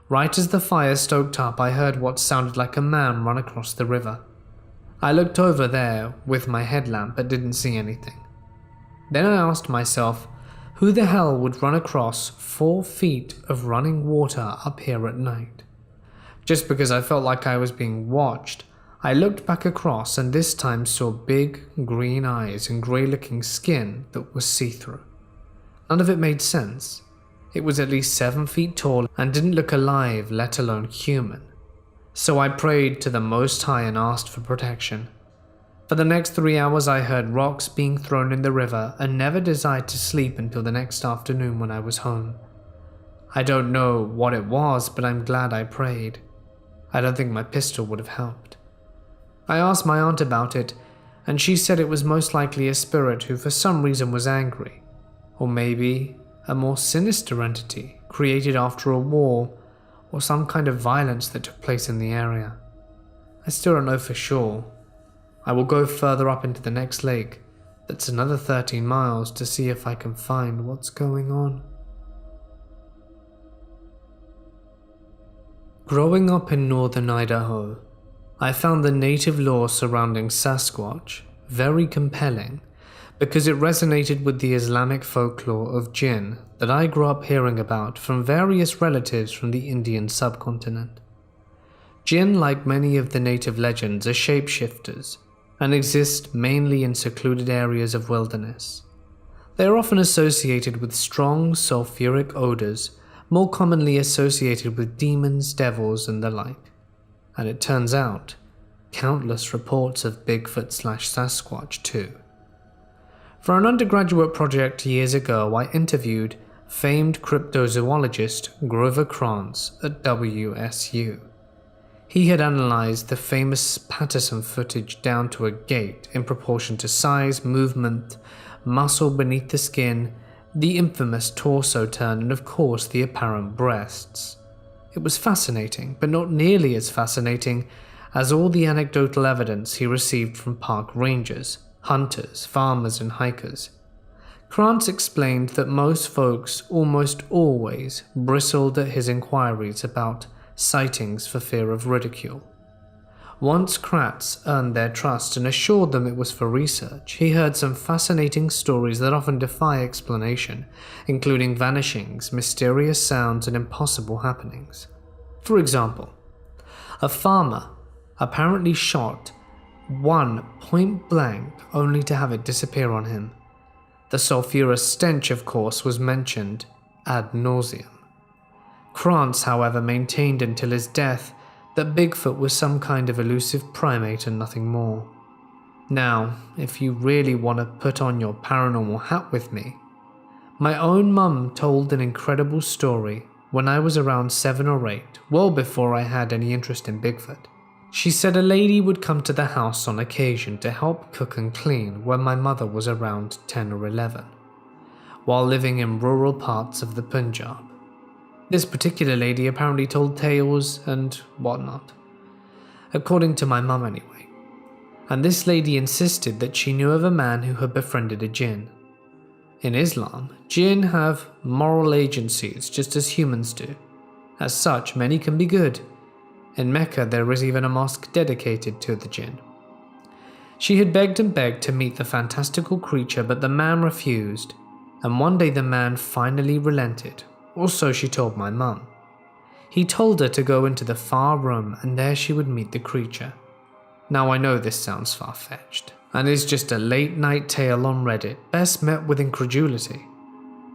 S2: Right as the fire stoked up, I heard what sounded like a man run across the river. I looked over there with my headlamp but didn't see anything. Then I asked myself, who the hell would run across 4 feet of running water up here at night? Just because I felt like I was being watched, I looked back across and this time saw big green eyes and grey-looking skin that was see-through. None of it made sense. It was at least 7 feet tall and didn't look alive, let alone human. So I prayed to the Most High and asked for protection. For the next 3 hours I heard rocks being thrown in the river and never desired to sleep until the next afternoon when I was home. I don't know what it was, but I'm glad I prayed. I don't think my pistol would have helped. I asked my aunt about it, and she said it was most likely a spirit who for some reason was angry, or maybe a more sinister entity created after a war or some kind of violence that took place in the area. I still don't know for sure. I will go further up into the next lake, that's another 13 miles, to see if I can find what's going on. Growing up in northern Idaho, I found the native lore surrounding Sasquatch very compelling because it resonated with the Islamic folklore of jinn that I grew up hearing about from various relatives from the Indian subcontinent. Jinn, like many of the native legends, are shapeshifters and exist mainly in secluded areas of wilderness. They are often associated with strong sulfuric odors, more commonly associated with demons, devils, and the like. And it turns out, countless reports of Bigfoot/Sasquatch too. For an undergraduate project years ago, I interviewed famed cryptozoologist Grover Krantz at WSU. He had analyzed the famous Patterson footage down to a gait in proportion to size, movement, muscle beneath the skin, the infamous torso turn, and of course the apparent breasts. It was fascinating, but not nearly as fascinating as all the anecdotal evidence he received from park rangers, hunters, farmers, and hikers. Krantz explained that most folks almost always bristled at his inquiries about sightings for fear of ridicule. Once Kratz earned their trust and assured them it was for research, he heard some fascinating stories that often defy explanation, including vanishings, mysterious sounds, and impossible happenings. For example, a farmer apparently shot one point blank only to have it disappear on him. The sulfurous stench, of course, was mentioned ad nauseum. Krantz, however, maintained until his death that Bigfoot was some kind of elusive primate and nothing more. Now, if you really want to put on your paranormal hat with me, my own mum told an incredible story when I was around 7 or 8, well before I had any interest in Bigfoot. She said a lady would come to the house on occasion to help cook and clean when my mother was around 10 or 11, while living in rural parts of the Punjab. This particular lady apparently told tales and whatnot, according to my mum anyway. And this lady insisted that she knew of a man who had befriended a jinn. In Islam, jinn have moral agencies just as humans do. As such, many can be good. In Mecca, there is even a mosque dedicated to the jinn. She had begged and begged to meet the fantastical creature, but the man refused, and one day the man finally relented, or so she told my mum. He told her to go into the far room and there she would meet the creature. Now I know this sounds far-fetched, and is just a late-night tale on Reddit, best met with incredulity.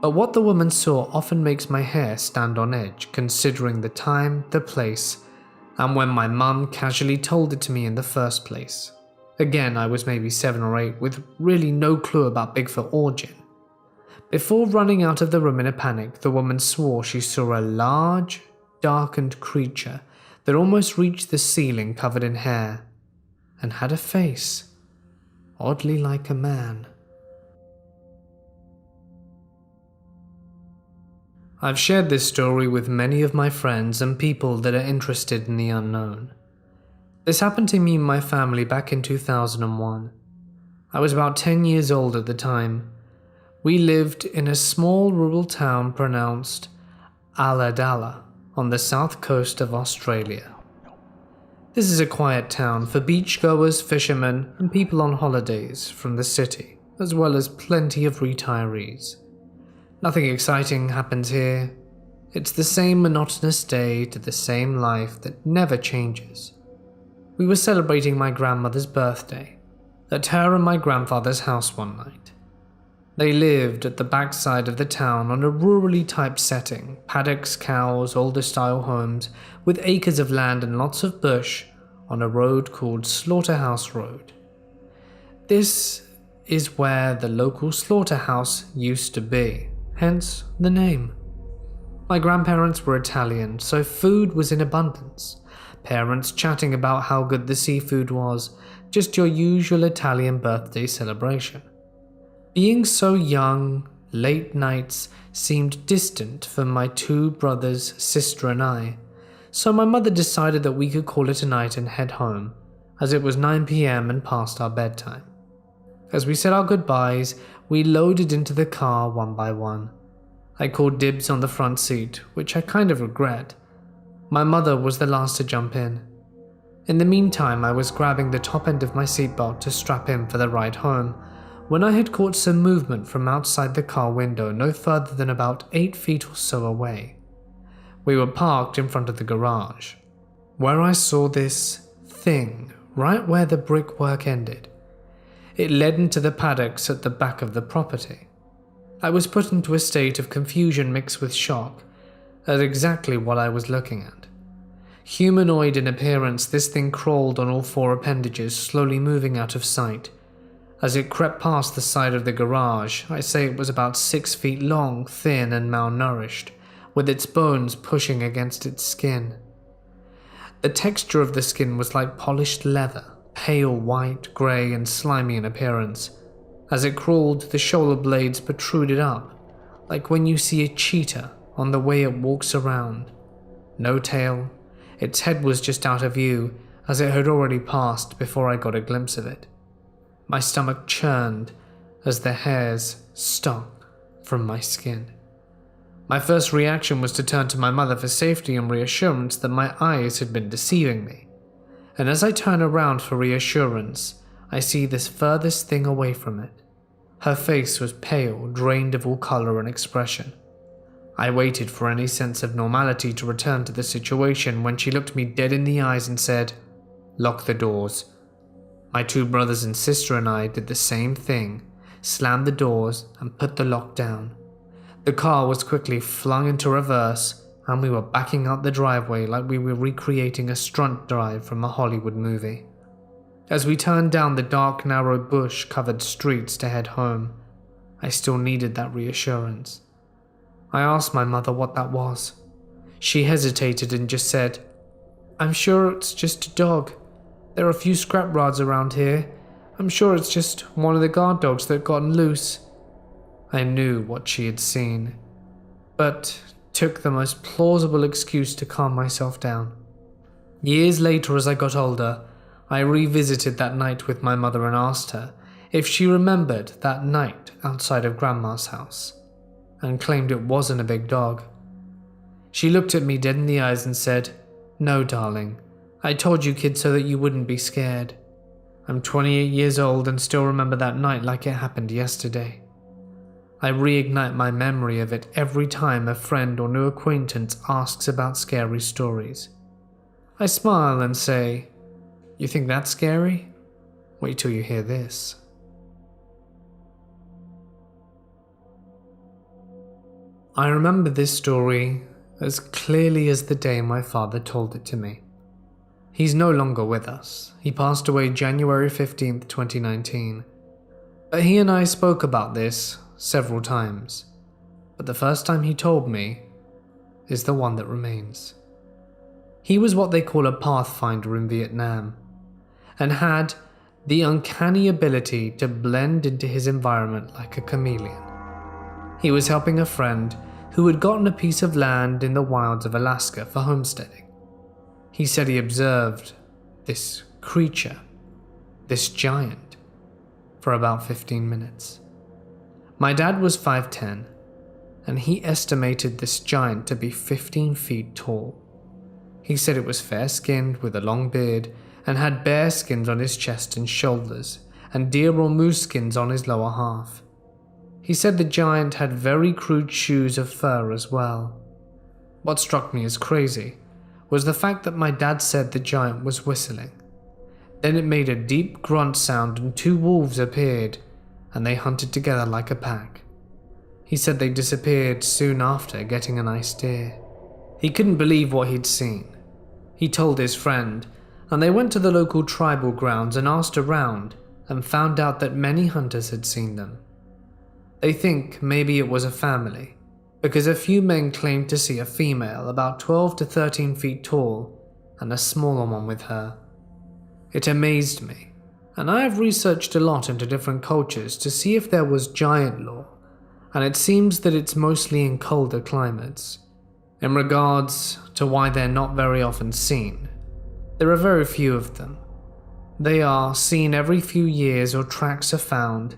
S2: But what the woman saw often makes my hair stand on edge, considering the time, the place, and when my mum casually told it to me in the first place. Again, I was maybe 7 or 8 with really no clue about Bigfoot or jinn. Before running out of the room in a panic, the woman swore she saw a large, darkened creature that almost reached the ceiling covered in hair, and had a face, oddly like a man. I've shared this story with many of my friends and people that are interested in the unknown. This happened to me and my family back in 2001. I was about 10 years old at the time. We lived in a small rural town pronounced Ulladulla on the south coast of Australia. This is a quiet town for beachgoers, fishermen, and people on holidays from the city, as well as plenty of retirees. Nothing exciting happens here. It's the same monotonous day to the same life that never changes. We were celebrating my grandmother's birthday at her and my grandfather's house one night. They lived at the backside of the town on a rurally typed setting, paddocks, cows, older style homes, with acres of land and lots of bush on a road called Slaughterhouse Road. This is where the local slaughterhouse used to be, hence the name. My grandparents were Italian, so food was in abundance. Parents chatting about how good the seafood was, just your usual Italian birthday celebration. Being so young, late nights seemed distant for my 2 brothers, sister and I, so my mother decided that we could call it a night and head home, as it was 9 p.m. and past our bedtime. As we said our goodbyes, we loaded into the car one by one. I called dibs on the front seat, which I kind of regret. My mother was the last to jump in. In the meantime, I was grabbing the top end of my seatbelt to strap in for the ride home, when I had caught some movement from outside the car window no further than about 8 feet or so away. We were parked in front of the garage, where I saw this thing right where the brickwork ended. It led into the paddocks at the back of the property. I was put into a state of confusion mixed with shock at exactly what I was looking at. Humanoid in appearance, this thing crawled on all 4 appendages, slowly moving out of sight. As it crept past the side of the garage, I say it was about 6 feet long, thin and malnourished, with its bones pushing against its skin. The texture of the skin was like polished leather, pale white, grey and slimy in appearance. As it crawled, the shoulder blades protruded up, like when you see a cheetah on the way it walks around. No tail, its head was just out of view, as it had already passed before I got a glimpse of it. My stomach churned as the hairs stuck from my skin. My first reaction was to turn to my mother for safety and reassurance that my eyes had been deceiving me. and as I turn around for reassurance, I see this furthest thing away from it. Her face was pale, drained of all color and expression. I waited for any sense of normality to return to the situation when she looked me dead in the eyes and said, "Lock the doors." My two brothers and sister and I did the same thing, slammed the doors and put the lock down. The car was quickly flung into reverse and we were backing out the driveway like we were recreating a stunt drive from a Hollywood movie. As we turned down the dark, narrow, bush-covered streets to head home, I still needed that reassurance. I asked my mother what that was. She hesitated and just said, "I'm sure it's just a dog. There are a few scrap rods around here. I'm sure it's just one of the guard dogs that gotten loose." I knew what she had seen, but took the most plausible excuse to calm myself down. Years later, as I got older, I revisited that night with my mother and asked her if she remembered that night outside of Grandma's house, and claimed it wasn't a big dog. She looked at me dead in the eyes and said, "No, darling, I told you kids so that you wouldn't be scared. I'm 28 years old and still remember that night like it happened yesterday." I reignite my memory of it every time a friend or new acquaintance asks about scary stories. I smile and say, "You think that's scary? Wait till you hear this." I remember this story as clearly as the day my father told it to me. He's no longer with us. He passed away January 15th, 2019. But he and I spoke about this several times. But the first time he told me is the one that remains. He was what they call a pathfinder in Vietnam, and had the uncanny ability to blend into his environment like a chameleon. He was helping a friend who had gotten a piece of land in the wilds of Alaska for homesteading. He said he observed this creature, this giant, for about 15 minutes. My dad was 5'10", and he estimated this giant to be 15 feet tall. He said it was fair-skinned with a long beard and had bear skins on his chest and shoulders, and deer or moose skins on his lower half. He said the giant had very crude shoes of fur as well. What struck me as crazy was the fact that my dad said the giant was whistling. Then it made a deep grunt sound and two wolves appeared, and they hunted together like a pack. He said they disappeared soon after getting a nice deer. He couldn't believe what he'd seen. He told his friend, and they went to the local tribal grounds and asked around and found out that many hunters had seen them. They think maybe it was a family, because a few men claimed to see a female about 12 to 13 feet tall and a smaller one with her. It amazed me, and I have researched a lot into different cultures to see if there was giant lore, and it seems that it's mostly in colder climates. In regards to why they're not very often seen, there are very few of them. They are seen every few years or tracks are found,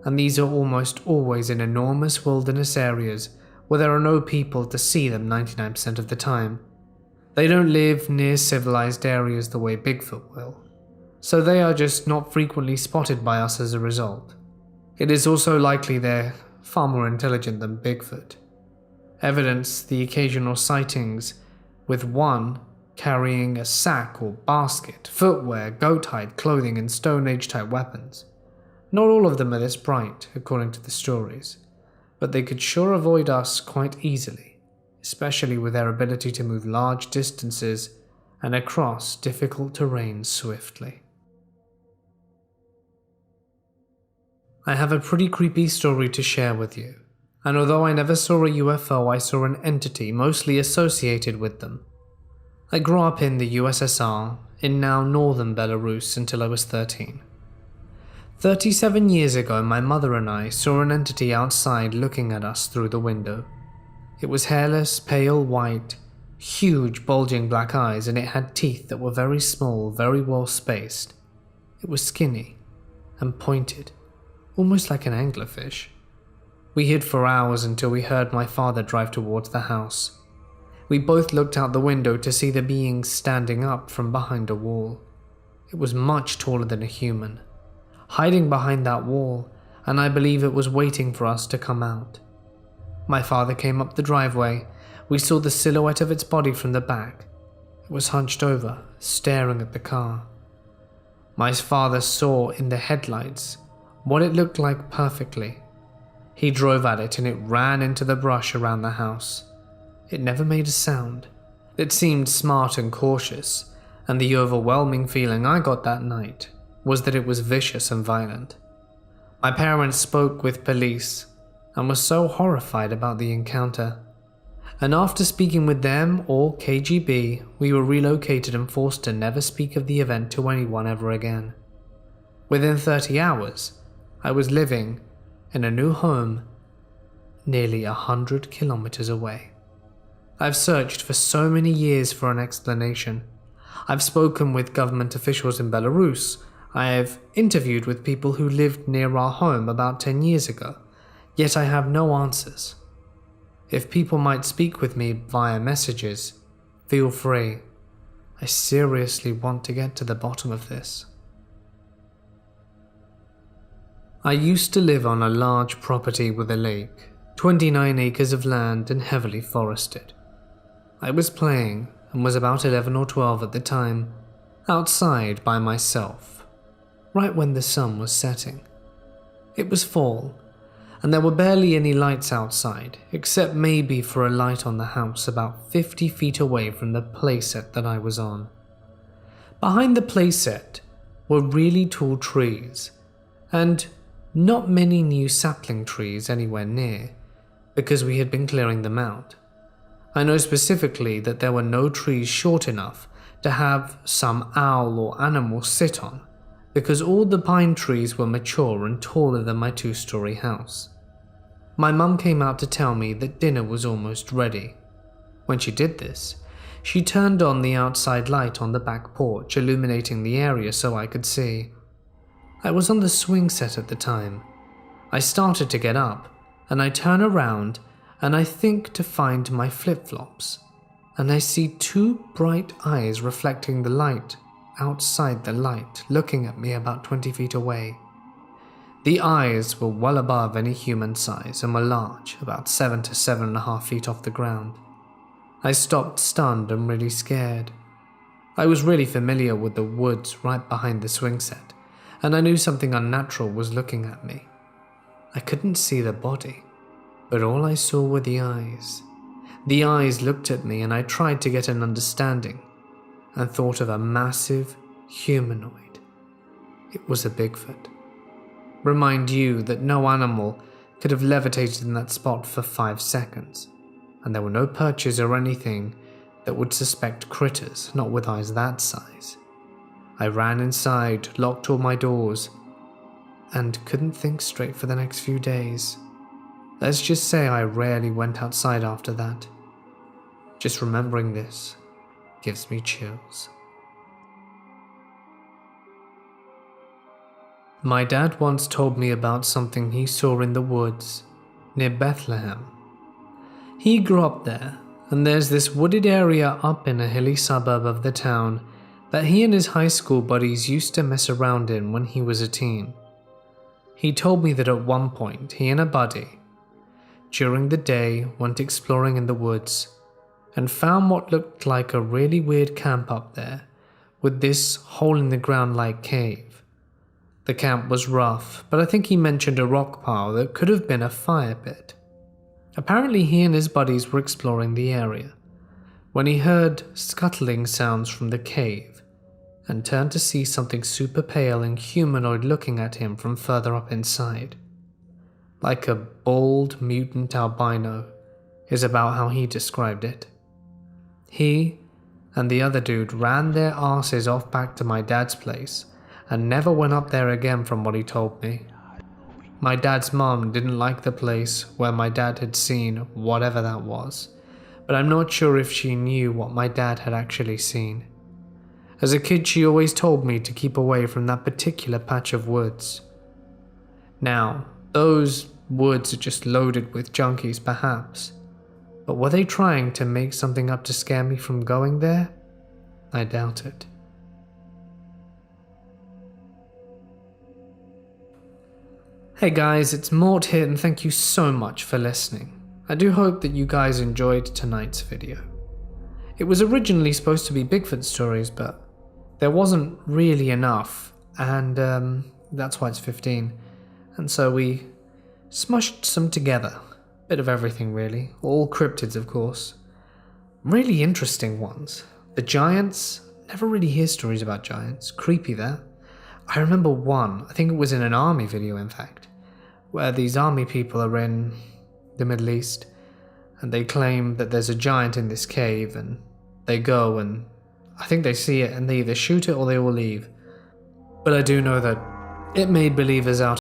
S2: and these are almost always in enormous wilderness areas where there are no people to see them 99% of the time. They don't live near civilized areas the way Bigfoot will, so they are just not frequently spotted by us as a result. It is also likely they're far more intelligent than Bigfoot. Evidence the occasional sightings, with one carrying a sack or basket, footwear, goat-hide clothing, and Stone Age-type weapons. Not all of them are this bright, according to the stories, but they could sure avoid us quite easily, especially with their ability to move large distances and across difficult terrain swiftly. I have a pretty creepy story to share with you, and although I never saw a UFO, I saw an entity mostly associated with them. I grew up in the USSR, in now northern Belarus, until I was 13. 37 years ago, my mother and I saw an entity outside looking at us through the window. It was hairless, pale white, huge bulging black eyes, and it had teeth that were very small, very well spaced. It was skinny and pointed, almost like an anglerfish. We hid for hours until we heard my father drive towards the house. We both looked out the window to see the being standing up from behind a wall. It was much taller than a human, hiding behind that wall, and I believe it was waiting for us to come out. My father came up the driveway. We saw the silhouette of its body from the back. It was hunched over, staring at the car. My father saw in the headlights what it looked like perfectly. He drove at it and it ran into the brush around the house. It never made a sound. It seemed smart and cautious, and the overwhelming feeling I got that night was that it was vicious and violent. My parents spoke with police and were so horrified about the encounter. And after speaking with them or KGB, we were relocated and forced to never speak of the event to anyone ever again. Within 30 hours, I was living in a new home nearly 100 kilometers away. I've searched for so many years for an explanation. I've spoken with government officials in Belarus. I have interviewed with people who lived near our home about 10 years ago, yet I have no answers. If people might speak with me via messages, feel free. I seriously want to get to the bottom of this. I used to live on a large property with a lake, 29 acres of land and heavily forested. I was playing, and was about 11 or 12 at the time, outside by myself, right when the sun was setting. It was fall, and there were barely any lights outside, except maybe for a light on the house about 50 feet away from the playset that I was on. Behind the playset were really tall trees, and not many new sapling trees anywhere near, because we had been clearing them out. I know specifically that there were no trees short enough to have some owl or animal sit on, because all the pine trees were mature and taller than my 2-story house. My mum came out to tell me that dinner was almost ready. When she did this, she turned on the outside light on the back porch, illuminating the area so I could see. I was on the swing set at the time. I started to get up, and I turn around and I think to find my flip-flops, and I see 2 bright eyes reflecting the light outside the light, looking at me about 20 feet away. The eyes were well above any human size and were large, about 7 to 7.5 feet off the ground. I stopped stunned and really scared. I was really familiar with the woods right behind the swing set, and I knew something unnatural was looking at me. I couldn't see the body, but all I saw were the eyes. The eyes looked at me and I tried to get an understanding and thought of a massive humanoid. It was a Bigfoot. Remind you that no animal could have levitated in that spot for 5 seconds, and there were no perches or anything that would suspect critters, not with eyes that size. I ran inside, locked all my doors, and couldn't think straight for the next few days. Let's just say I rarely went outside after that. Just remembering this gives me chills. My dad once told me about something he saw in the woods near Bethlehem. He grew up there, and there's this wooded area up in a hilly suburb of the town that he and his high school buddies used to mess around in when he was a teen. He told me that at one point he and a buddy, during the day, went exploring in the woods and found what looked like a really weird camp up there with this hole-in-the-ground-like cave. The camp was rough, but I think he mentioned a rock pile that could have been a fire pit. Apparently he and his buddies were exploring the area when he heard scuttling sounds from the cave and turned to see something super pale and humanoid looking at him from further up inside. Like a bald mutant albino is about how he described it. He and the other dude ran their asses off back to my dad's place and never went up there again from what he told me. My dad's mom didn't like the place where my dad had seen whatever that was, but I'm not sure if she knew what my dad had actually seen. As a kid, she always told me to keep away from that particular patch of woods. Now, those woods are just loaded with junkies perhaps, but were they trying to make something up to scare me from going there? I doubt it. Hey guys, it's Mort here and thank you so much for listening. I do hope that you guys enjoyed tonight's video. It was originally supposed to be Bigfoot stories, but there wasn't really enough, and that's why it's 15. And so we smushed some together. Bit of everything really, all cryptids of course. Really interesting ones. The giants, never really hear stories about giants, creepy there. I remember one, I think it was in an army video in fact, where these army people are in the Middle East and they claim that there's a giant in this cave and they go and I think they see it and they either shoot it or they will leave. But I do know that it made believers out